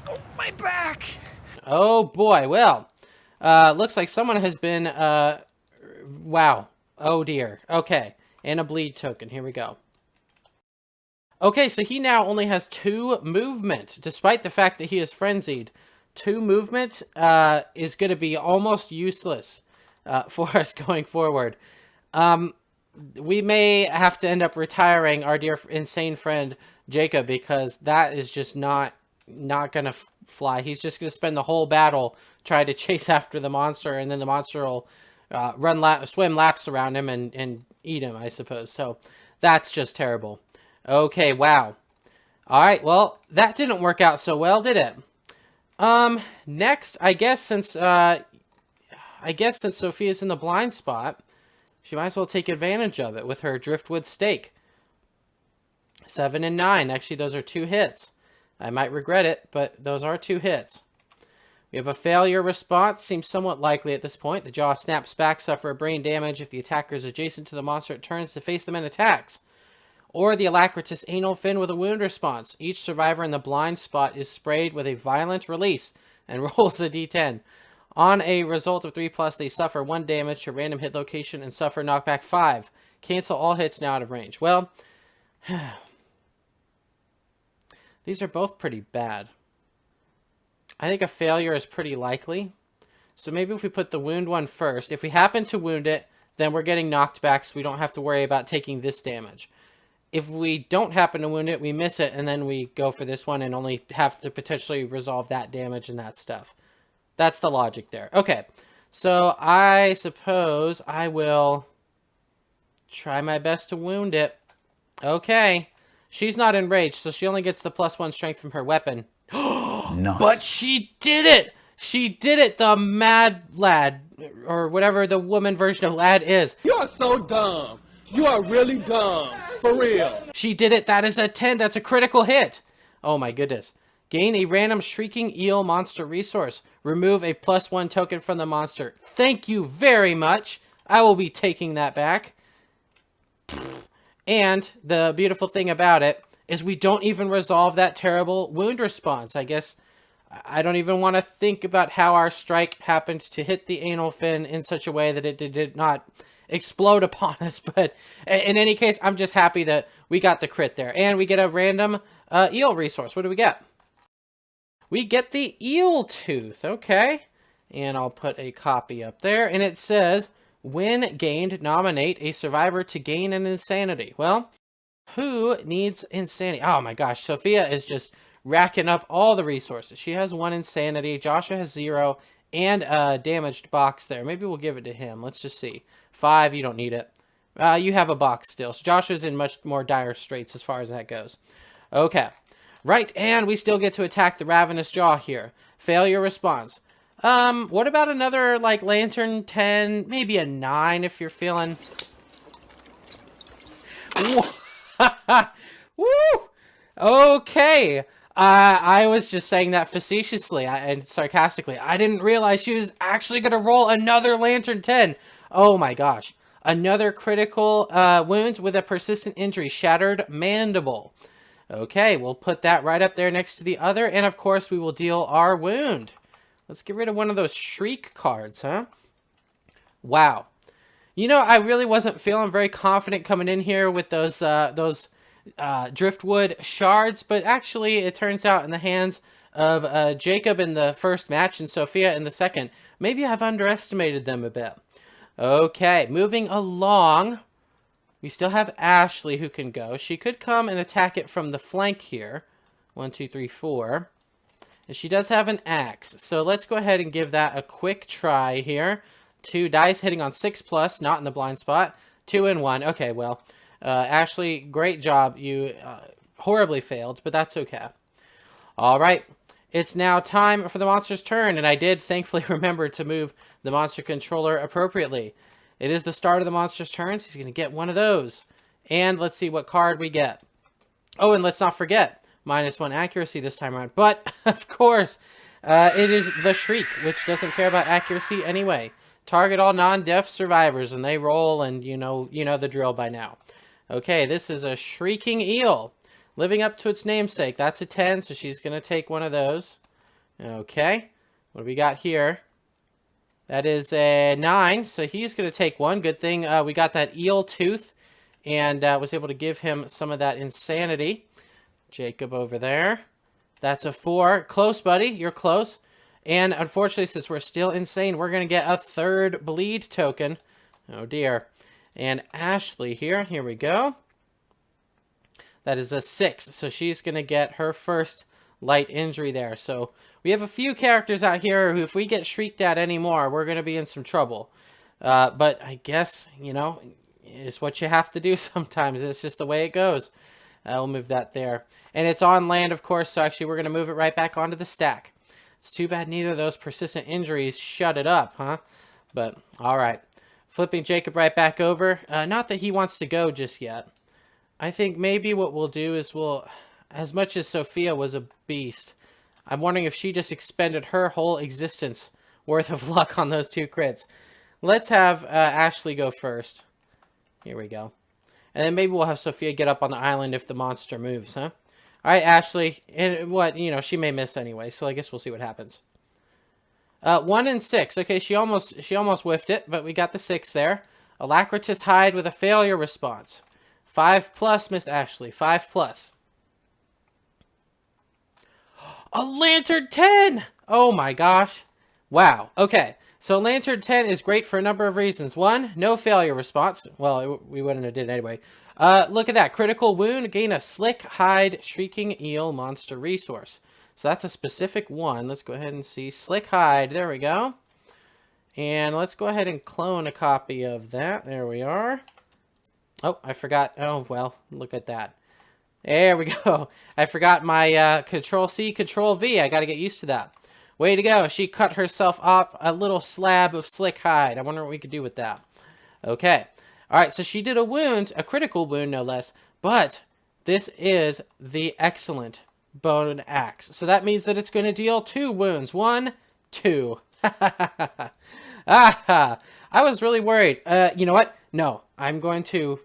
Oh, my back! Oh boy, well, looks like someone has been, wow. Oh dear. Okay, and a bleed token. Here we go. Okay, so he now only has 2 movement, despite the fact that he is frenzied. 2 movement is going to be almost useless for us going forward. We may have to end up retiring our dear insane friend Jacob because that is just not going to fly. He's just going to spend the whole battle trying to chase after the monster, and then the monster will swim laps around him and eat him, I suppose. So that's just terrible. Okay, wow. All right, well, that didn't work out so well, did it? Next, I guess since Sophia's in the blind spot, she might as well take advantage of it with her driftwood stake. 7 and 9. Actually, those are 2 hits. I might regret it, but those are 2 hits. We have a failure response. Seems somewhat likely at this point. The jaw snaps back, suffer a brain damage if the attacker is adjacent to the monster it turns to face them and attacks. Or the Alacritus anal fin with a wound response. Each survivor in the blind spot is sprayed with a violent release and rolls a d10. On a result of 3+, they suffer 1 damage to random hit location and suffer knockback 5. Cancel all hits now out of range. Well, these are both pretty bad. I think a failure is pretty likely. So maybe if we put the wound one first. If we happen to wound it, then we're getting knocked back, so we don't have to worry about taking this damage. If we don't happen to wound it, we miss it, and then we go for this one and only have to potentially resolve that damage and that stuff. That's the logic there. Okay, so I suppose I will try my best to wound it. Okay, she's not enraged, so she only gets the +1 strength from her weapon. Nice. But she did it! She did it, the mad lad, or whatever the woman version of lad is. You are so dumb. You are really dumb. For real. She did it. That is a 10. That's a critical hit. Oh my goodness. Gain a random Shrieking Eel monster resource. Remove a +1 token from the monster. Thank you very much. I will be taking that back. And the beautiful thing about it is we don't even resolve that terrible wound response. I guess I don't even want to think about how our strike happened to hit the anal fin in such a way that it did not explode upon us. But in any case, I'm just happy that we got the crit there. And we get a random eel resource. What do we get? We get the eel tooth. Okay. And I'll put a copy up there. And it says, when gained, nominate a survivor to gain an insanity. Well, who needs insanity? Oh my gosh. Sophia is just racking up all the resources. She has 1 insanity. Joshua has 0. And a damaged box there. Maybe we'll give it to him. Let's just see. 5, you don't need it. You have a box still. So Joshua's in much more dire straits as far as that goes. Okay. Right, and we still get to attack the Ravenous Jaw here. Failure response. What about another, like, Lantern 10? Maybe a 9 if you're feeling... Woo! Okay. I was just saying that facetiously and sarcastically. I didn't realize she was actually going to roll another Lantern 10. Oh my gosh. Another critical wound with a persistent injury. Shattered mandible. Okay, we'll put that right up there next to the other. And of course, we will deal our wound. Let's get rid of one of those shriek cards, huh? Wow. You know, I really wasn't feeling very confident coming in here with those driftwood shards. But actually, it turns out in the hands of Jacob in the first match and Sophia in the second, maybe I've underestimated them a bit. Okay, moving along. We still have Ashley who can go. She could come and attack it from the flank here. 1, 2, 3, 4. And she does have an axe. So let's go ahead and give that a quick try here. 2 dice hitting on 6+, not in the blind spot. 2 and 1. Okay, well, Ashley, great job. You horribly failed, but that's okay. All right. It's now time for the monster's turn, and I did thankfully remember to move the monster controller appropriately. It is the start of the monster's turn, so he's going to get one of those. And let's see what card we get. Oh, and let's not forget, -1 accuracy this time around. But, of course, it is the Shriek, which doesn't care about accuracy anyway. Target all non-deaf survivors, and they roll, and you know the drill by now. Okay, this is a Shrieking Eel. Living up to its namesake. That's a 10, so she's going to take one of those. Okay. What do we got here? That is a 9, so he's going to take one. Good thing we got that eel tooth and was able to give him some of that insanity. Jacob over there. That's a 4. Close, buddy. You're close. And unfortunately, since we're still insane, we're going to get a 3rd bleed token. Oh, dear. And Ashley here. Here we go. That is a 6, so she's going to get her first light injury there. So we have a few characters out here who, if we get shrieked at anymore, we're going to be in some trouble. But I guess, you know, it's what you have to do sometimes. It's just the way it goes. We'll move that there. And it's on land, of course, so actually we're going to move it right back onto the stack. It's too bad neither of those persistent injuries shut it up, huh? But, all right. Flipping Jacob right back over. Not that he wants to go just yet. I think maybe what we'll do is as much as Sophia was a beast, I'm wondering if she just expended her whole existence worth of luck on those 2 crits. Let's have Ashley go first. Here we go. And then maybe we'll have Sophia get up on the island if the monster moves, huh? All right, Ashley. And what, she may miss anyway, so I guess we'll see what happens. 1 and 6. Okay, she almost whiffed it, but we got the 6 there. Alacritous hide with a failure response. 5+, Miss Ashley. 5+. A Lantern 10! Oh my gosh. Wow. Okay. So Lantern 10 is great for a number of reasons. One, no failure response. Well, we wouldn't have did it anyway. Look at that. Critical wound. Gain a slick hide Shrieking Eel monster resource. So that's a specific one. Let's go ahead and see. Slick hide. There we go. And let's go ahead and clone a copy of that. There we are. Oh, I forgot. Oh, well, look at that. There we go. I forgot my Control-C, Control-V. I got to get used to that. Way to go. She cut herself up a little slab of slick hide. I wonder what we could do with that. Okay. All right, so she did a wound, a critical wound no less, but this is the excellent bone axe. So that means that it's going to deal 2 wounds. 1, 2. Ah, I was really worried. You know what? No, I'm going to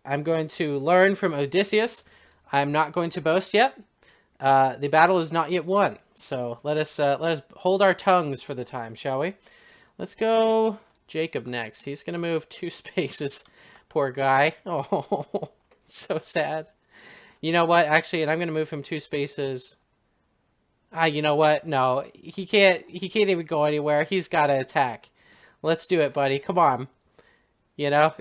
learn from Odysseus. I'm not going to boast yet. The battle is not yet won. So let us hold our tongues for the time, shall we? Let's go Jacob next. He's going to move 2 spaces. Poor guy. Oh, so sad. You know what? Actually, and I'm going to move him 2 spaces. You know what? No, he can't even go anywhere. He's got to attack. Let's do it, buddy. Come on. You know,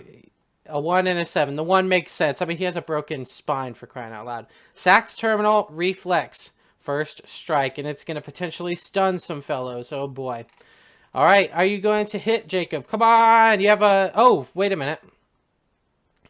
a 1 and a 7. The 1 makes sense. I mean, he has a broken spine, for crying out loud. Sax Terminal Reflex. First strike, and it's going to potentially stun some fellows. Oh, boy. All right, are you going to hit, Jacob? Come on. You have a... Oh, wait a minute.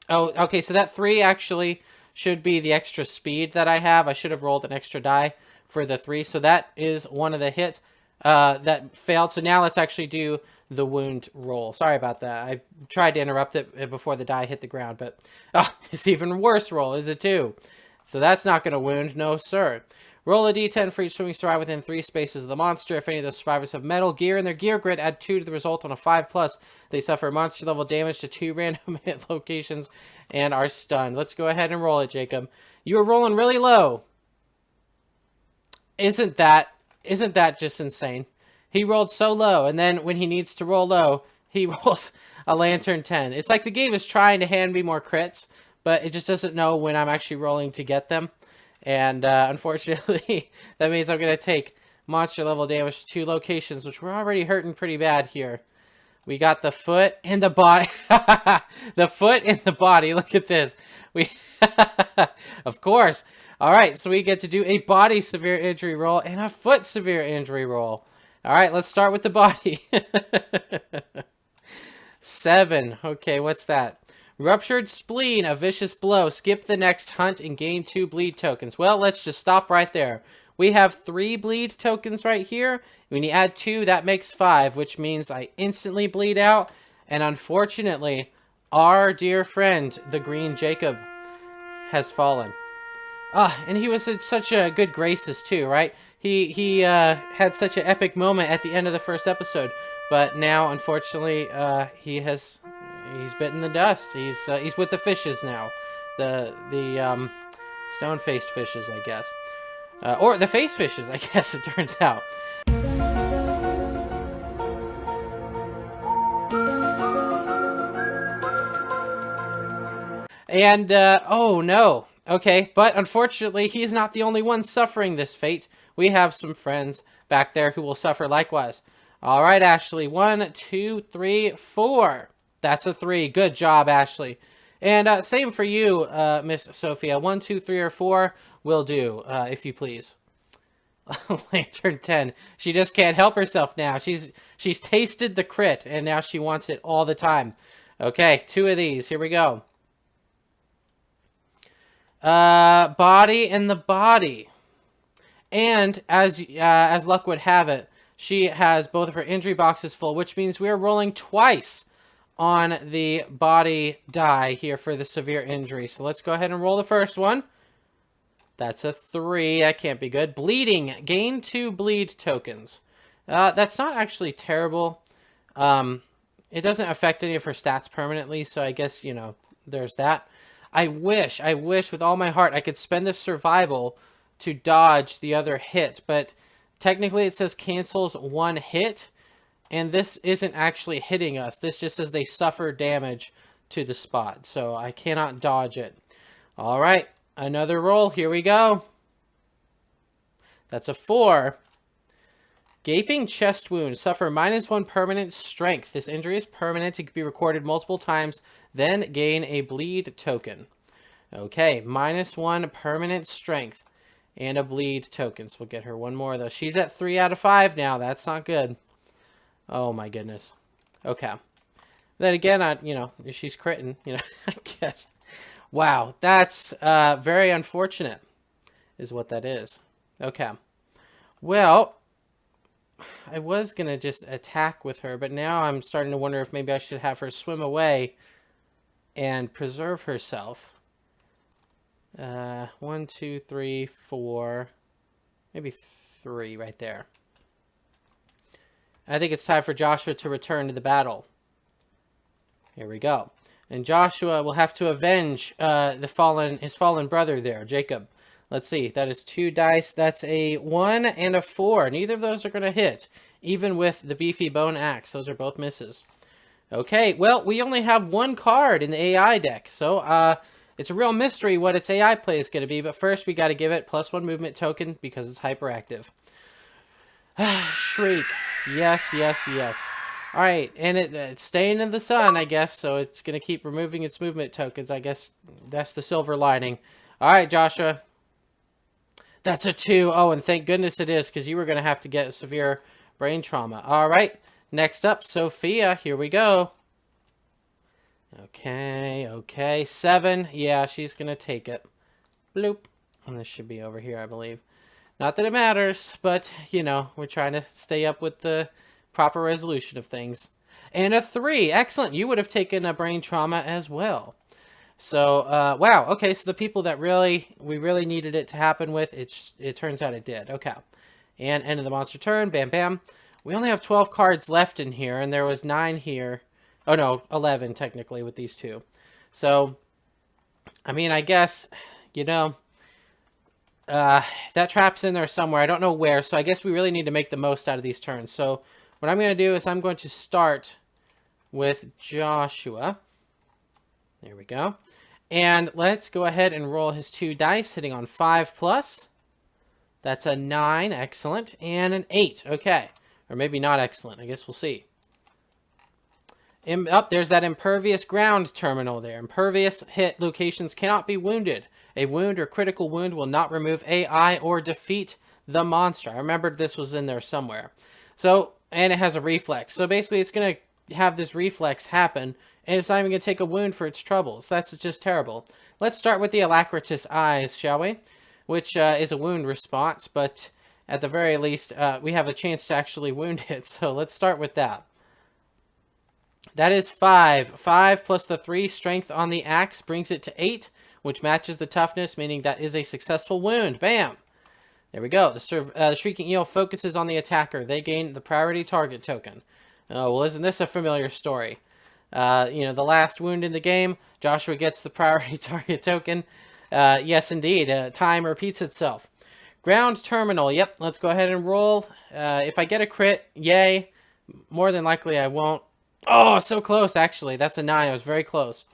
Oh, okay, so that 3 actually should be the extra speed that I have. I should have rolled an extra die for the 3. So that is one of the hits that failed. So now let's actually do the wound roll. Sorry about that. I tried to interrupt it before the die hit the ground, but it's even worse roll. Is it 2? So that's not going to wound. No, sir. Roll a d10 for each swimming survivor within 3 spaces of the monster. If any of the survivors have metal gear in their gear grid, add 2 to the result on a 5+. They suffer monster level damage to 2 random hit locations and are stunned. Let's go ahead and roll it, Jacob. You are rolling really low. Isn't that just insane? He rolled so low, and then when he needs to roll low, he rolls a Lantern 10. It's like the game is trying to hand me more crits, but it just doesn't know when I'm actually rolling to get them. And unfortunately, that means I'm going to take monster level damage to 2 locations, which we're already hurting pretty bad here. We got the foot and the body. The foot and the body. Look at this. Of course. All right, so we get to do a body severe injury roll and a foot severe injury roll. All right, let's start with the body. 7. Okay, what's that? Ruptured spleen, a vicious blow. Skip the next hunt and gain 2 bleed tokens. Well, let's just stop right there. We have 3 bleed tokens right here. When you add 2, that makes 5, which means I instantly bleed out. And unfortunately, our dear friend, the Green Jacob, has fallen. And he was in such a good graces too, right? He had such an epic moment at the end of the first episode, but now unfortunately he's bitten the dust. He's with the fishes now, the stone-faced fishes, I guess, or the face fishes, I guess it turns out. And oh no. Okay, but unfortunately, he's not the only one suffering this fate. We have some friends back there who will suffer likewise. All right, Ashley. 1, 2, 3, 4. That's a 3. Good job, Ashley. And same for you, Miss Sophia. 1, 2, 3, or 4 will do, if you please. Lantern 10. She just can't help herself now. She's tasted the crit, and now she wants it all the time. Okay, 2 of these. Here we go. Body and the body. And as luck would have it, she has both of her injury boxes full, which means we are rolling twice on the body die here for the severe injury. So let's go ahead and roll the first one. That's a 3. That can't be good. Bleeding. Gain 2 bleed tokens. That's not actually terrible. It doesn't affect any of her stats permanently, so I guess, you know, there's that. I wish with all my heart I could spend this survival to dodge the other hit, but technically it says cancels 1 hit, and this isn't actually hitting us. This just says they suffer damage to the spot, so I cannot dodge it. All right, another roll. Here we go. That's a 4. Gaping chest wound. Suffer -1 permanent strength. This injury is permanent. It can be recorded multiple times, then gain a bleed token. Okay, -1 permanent strength and a bleed token. So we'll get her one more, though. She's at 3 out of 5 now. That's not good. Oh, my goodness. Okay. Then again, if she's critting, I guess. Wow, that's very unfortunate is what that is. Okay. Well, I was going to just attack with her, but now I'm starting to wonder if maybe I should have her swim away and preserve herself. 1, 2, 3, 4, maybe 3 right there. I think it's time for Joshua to return to the battle. Here we go. And Joshua will have to avenge his fallen brother there, Jacob. Let's see. That is 2 dice. That's a 1 and a 4. Neither of those are going to hit, even with the beefy bone axe. Those are both misses. Okay, well, we only have 1 card in the AI deck, so it's a real mystery what its AI play is going to be. But first, we got to give it +1 movement token because it's hyperactive. Shriek. Yes, yes, yes. All right, and it's staying in the sun, I guess, so it's going to keep removing its movement tokens. I guess that's the silver lining. All right, Joshua. That's a 2. Oh, and thank goodness it is, because you were going to have to get severe brain trauma. All right, next up, Sophia. Here we go. Okay. 7. Yeah, she's going to take it. Bloop. And this should be over here, I believe. Not that it matters, but, we're trying to stay up with the proper resolution of things. And a 3. Excellent. You would have taken a brain trauma as well. So, wow. Okay, so the people that we really needed it to happen with, it turns out it did. Okay. And end of the monster turn. Bam, bam. We only have 12 cards left in here, and there was 9 here. Oh, no, 11, technically, with these 2. So, I mean, I guess, that trap's in there somewhere. I don't know where, so I guess we really need to make the most out of these turns. So, what I'm going to do is I'm going to start with Joshua. There we go. And let's go ahead and roll his 2 dice, hitting on 5+. That's a 9. Excellent. And an 8. Okay. Or maybe not excellent. I guess we'll see. There's that impervious ground terminal there. Impervious hit locations cannot be wounded. A wound or critical wound will not remove AI or defeat the monster. I remembered this was in there somewhere. So, and it has a reflex. So basically it's going to have this reflex happen, and it's not even going to take a wound for its troubles. That's just terrible. Let's start with the Alacritous Eyes, shall we? Which is a wound response, but at the very least, we have a chance to actually wound it. So let's start with that. That is 5. 5 plus the 3 strength on the axe brings it to 8, which matches the toughness, meaning that is a successful wound. Bam! There we go. The Shrieking Eel focuses on the attacker. They gain the priority target token. Oh, well, isn't this a familiar story? The last wound in the game, Joshua gets the priority target token. Yes, indeed. Time repeats itself. Ground terminal. Yep, let's go ahead and roll. If I get a crit, yay. More than likely I won't. Oh, so close, actually. That's a 9. I was very close.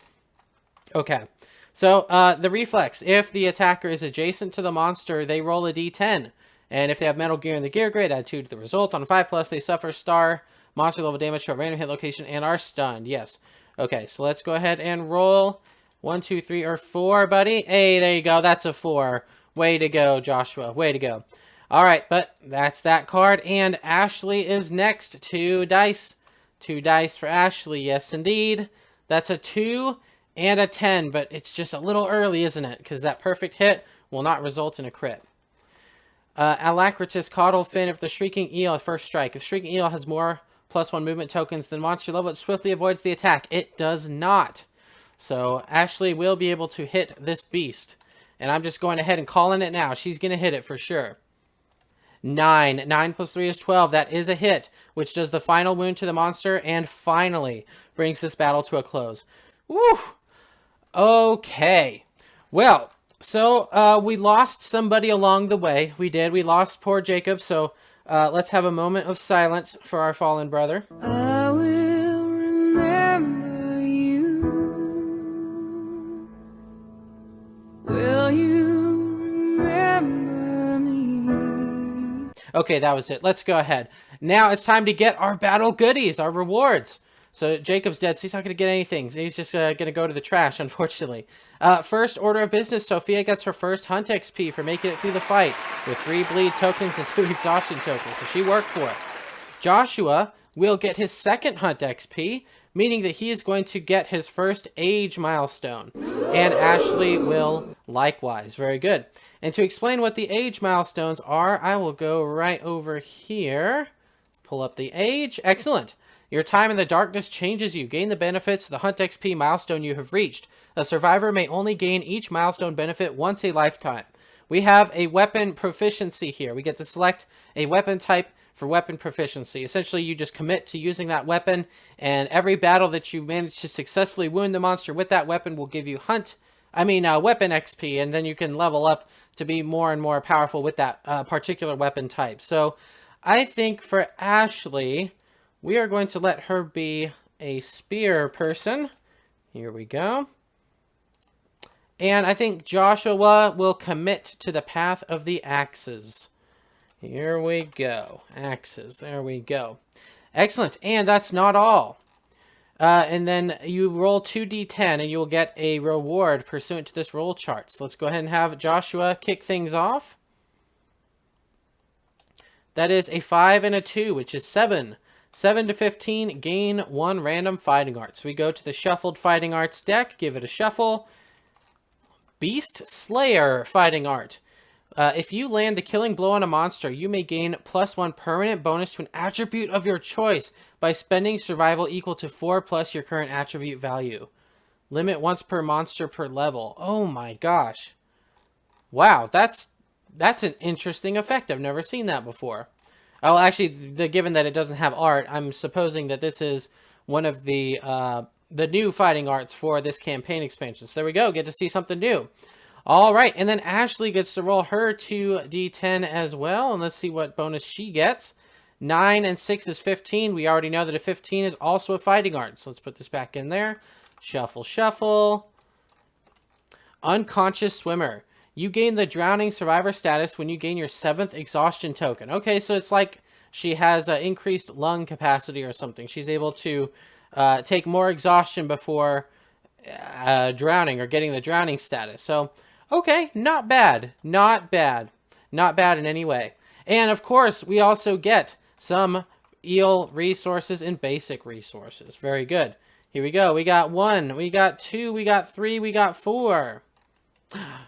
Okay. So, the reflex. If the attacker is adjacent to the monster, they roll a d10. And if they have Metal Gear in the gear grid, add 2 to the result. On a 5+, they suffer star monster level damage to a random hit location and are stunned. Yes. Okay, so let's go ahead and roll. 1, 2, 3, or 4, buddy. Hey, there you go. That's a 4. Way to go, Joshua. Way to go. All right, but that's that card. And Ashley is next. 2 dice. 2 dice for Ashley. Yes, indeed. That's a 2 and a 10, but it's just a little early, isn't it? Because that perfect hit will not result in a crit. Alacritous Caudal Fin. If the Shrieking Eel at first strike. If Shrieking Eel has more +1 movement tokens than monster level, it swiftly avoids the attack. It does not. So Ashley will be able to hit this beast. And I'm just going ahead and calling it now. She's going to hit it for sure. 9. 9 plus 3 is 12. That is a hit, which does the final wound to the monster and finally brings this battle to a close. Woo! Okay. Well, so we lost somebody along the way. We did. We lost poor Jacob, so let's have a moment of silence for our fallen brother. I will remember you. Will you remember me? Okay, that was it. Let's go ahead. Now it's time to get our battle goodies, our rewards. So Jacob's dead, so he's not going to get anything. He's just going to go to the trash, unfortunately. First order of business, Sophia gets her first hunt XP for making it through the fight with 3 bleed tokens and 2 exhaustion tokens, so she worked for it. Joshua will get his second hunt XP, meaning that he is going to get his first age milestone. And Ashley will likewise. Very good. And to explain what the age milestones are, I will go right over here. Pull up the age. Excellent. Your time in the darkness changes you. Gain the benefits of the Hunt XP milestone you have reached. A survivor may only gain each milestone benefit once a lifetime. We have a weapon proficiency here. We get to select a weapon type for weapon proficiency. Essentially, you just commit to using that weapon, and every battle that you manage to successfully wound the monster with that weapon will give you weapon XP, and then you can level up to be more and more powerful with that particular weapon type. So I think for Ashley, we are going to let her be a spear person. Here we go. And I think Joshua will commit to the path of the axes. Here we go. Axes. There we go. Excellent. And that's not all. And then you roll 2d10 and you'll get a reward pursuant to this roll chart. So let's go ahead and have Joshua kick things off. That is a 5 and a 2, which is 7. 7 to 15, gain 1 random fighting art. So we go to the shuffled fighting arts deck, give it a shuffle. Beast Slayer fighting art. If you land the killing blow on a monster, you may gain +1 permanent bonus to an attribute of your choice by spending survival equal to 4 plus your current attribute value. Limit once per monster per level. Oh my gosh. Wow, that's an interesting effect. I've never seen that before. Oh, actually, given that it doesn't have art, I'm supposing that this is one of the new fighting arts for this campaign expansion. So there we go. Get to see something new. All right, and then Ashley gets to roll her 2d10 as well, and let's see what bonus she gets. 9 and 6 is 15. We already know that a 15 is also a fighting art, so let's put this back in there. Shuffle, shuffle. Unconscious Swimmer. You gain the drowning survivor status when you gain your 7th exhaustion token. Okay, so it's like she has increased lung capacity or something. She's able to take more exhaustion before drowning or getting the drowning status. So, okay, not bad. Not bad. Not bad in any way. And, of course, we also get some eel resources and basic resources. Very good. Here we go. We got 1, we got 2, we got 3, we got 4.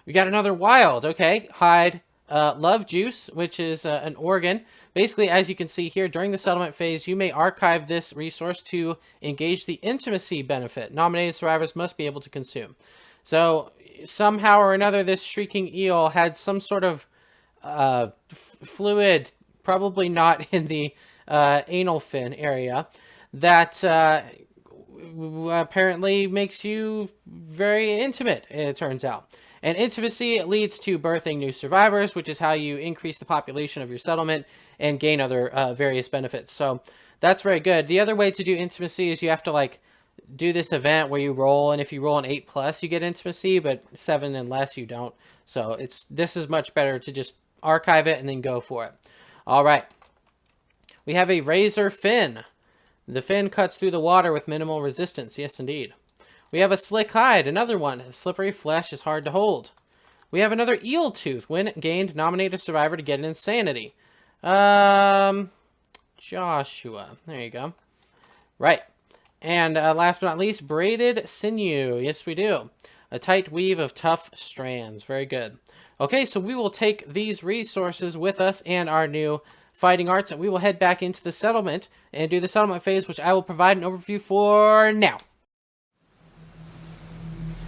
We got another wild. Okay, hide love juice, which is an organ. Basically, as you can see here, during the settlement phase, you may archive this resource to engage the intimacy benefit nominated survivors must be able to consume. So, somehow or another, this Shrieking Eel had some sort of fluid, probably not in the anal fin area, that apparently makes you very intimate, it turns out. And intimacy leads to birthing new survivors, which is how you increase the population of your settlement and gain other various benefits. So that's very good. The other way to do intimacy is you have to do this event where you roll, and if you roll an 8+, you get intimacy, but 7 and less you don't. So this is much better to just archive it and then go for it. All right. We have a razor fin. The fin cuts through the water with minimal resistance. Yes, indeed. We have a slick hide, another one. Slippery flesh is hard to hold. We have another eel tooth. When gained, nominate a survivor to get an insanity. Joshua. There you go. Right. And last but not least, braided sinew. Yes, we do. A tight weave of tough strands. Very good. Okay, so we will take these resources with us and our new fighting arts, and we will head back into the settlement and do the settlement phase, which I will provide an overview for now.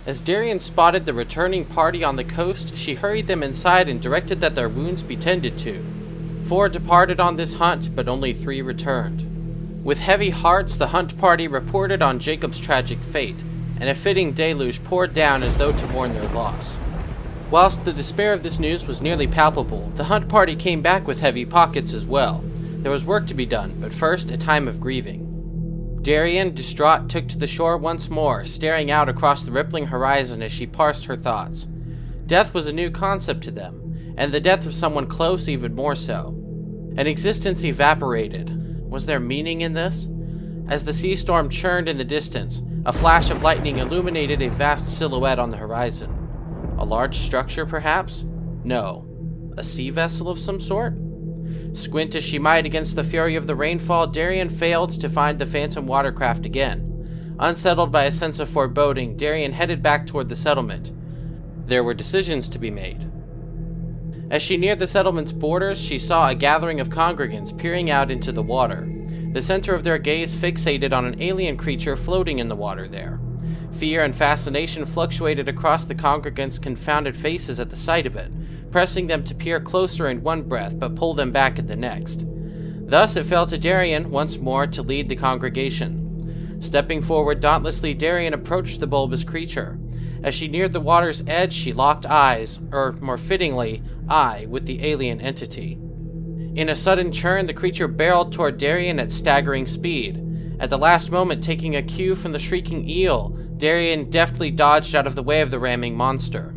As Dariene spotted the returning party on the coast, she hurried them inside and directed that their wounds be tended to. 4 departed on this hunt, but only 3 returned. With heavy hearts, the hunt party reported on Jacob's tragic fate, and a fitting deluge poured down as though to mourn their loss. Whilst the despair of this news was nearly palpable, the hunt party came back with heavy pockets as well. There was work to be done, but first a time of grieving. Dariene, distraught, took to the shore once more, staring out across the rippling horizon as she parsed her thoughts. Death was a new concept to them, and the death of someone close even more so. An existence evaporated. Was there meaning in this? As the sea storm churned in the distance, a flash of lightning illuminated a vast silhouette on the horizon. A large structure, perhaps? No. A sea vessel of some sort? Squint as she might against the fury of the rainfall, Dariene failed to find the phantom watercraft again. Unsettled by a sense of foreboding, Dariene headed back toward the settlement. There were decisions to be made. As she neared the settlement's borders, she saw a gathering of congregants peering out into the water. The center of their gaze fixated on an alien creature floating in the water there. Fear and fascination fluctuated across the congregants' confounded faces at the sight of it, pressing them to peer closer in one breath but pull them back at the next. Thus it fell to Dariene once more to lead the congregation. Stepping forward dauntlessly, Dariene approached the bulbous creature. As she neared the water's edge, she locked eyes, or more fittingly, eye, with the alien entity. In a sudden churn, the creature barreled toward Dariene at staggering speed. At the last moment, taking a cue from the Shrieking Eel, Dariene deftly dodged out of the way of the ramming monster.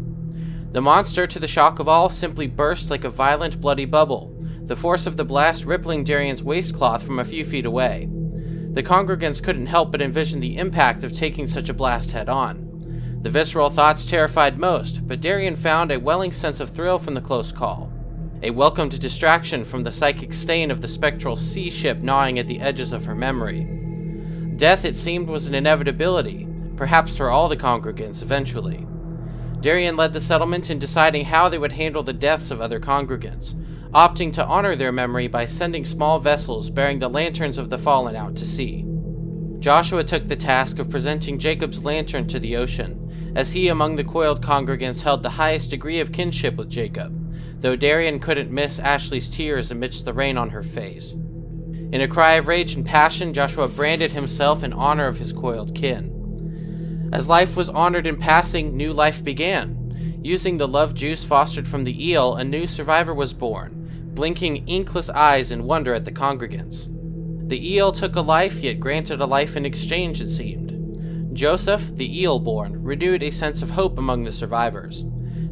The monster, to the shock of all, simply burst like a violent, bloody bubble, the force of the blast rippling Dariene's waistcloth from a few feet away. The congregants couldn't help but envision the impact of taking such a blast head-on. The visceral thoughts terrified most, but Dariene found a welling sense of thrill from the close call. A welcomed distraction from the psychic stain of the spectral sea ship gnawing at the edges of her memory. Death, it seemed, was an inevitability, perhaps for all the congregants eventually. Dariene led the settlement in deciding how they would handle the deaths of other congregants, opting to honor their memory by sending small vessels bearing the lanterns of the fallen out to sea. Joshua took the task of presenting Jacob's lantern to the ocean, as he among the Coiled Congregants held the highest degree of kinship with Jacob, though Dariene couldn't miss Ashley's tears amidst the rain on her face. In a cry of rage and passion, Joshua branded himself in honor of his coiled kin. As life was honored in passing, new life began. Using the love juice fostered from the eel, a new survivor was born, blinking inkless eyes in wonder at the congregants. The eel took a life, yet granted a life in exchange, it seemed. Joseph, the eel-born, renewed a sense of hope among the survivors.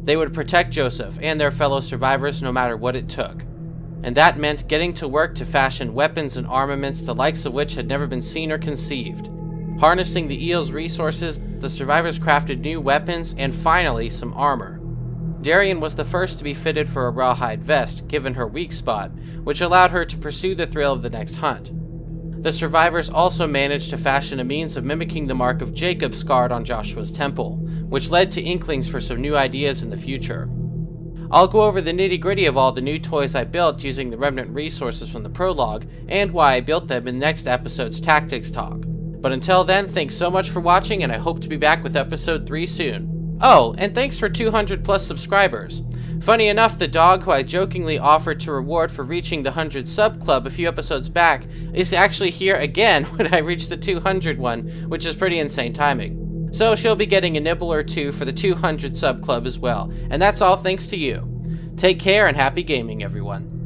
They would protect Joseph and their fellow survivors no matter what it took. And that meant getting to work to fashion weapons and armaments the likes of which had never been seen or conceived. Harnessing the eel's resources, the survivors crafted new weapons and finally some armor. Dariene was the first to be fitted for a rawhide vest, given her weak spot, which allowed her to pursue the thrill of the next hunt. The survivors also managed to fashion a means of mimicking the mark of Jacob scarred on Joshua's temple, which led to inklings for some new ideas in the future. I'll go over the nitty-gritty of all the new toys I built using the remnant resources from the prologue, and why I built them in the next episode's Tactics Talk. But until then, thanks so much for watching, and I hope to be back with episode 3 soon. Oh, and thanks for 200 plus subscribers. Funny enough, the dog who I jokingly offered to reward for reaching the 100 sub club a few episodes back is actually here again when I reach the 200 one, which is pretty insane timing. So she'll be getting a nibble or two for the 200 sub club as well, and that's all thanks to you. Take care and happy gaming, everyone.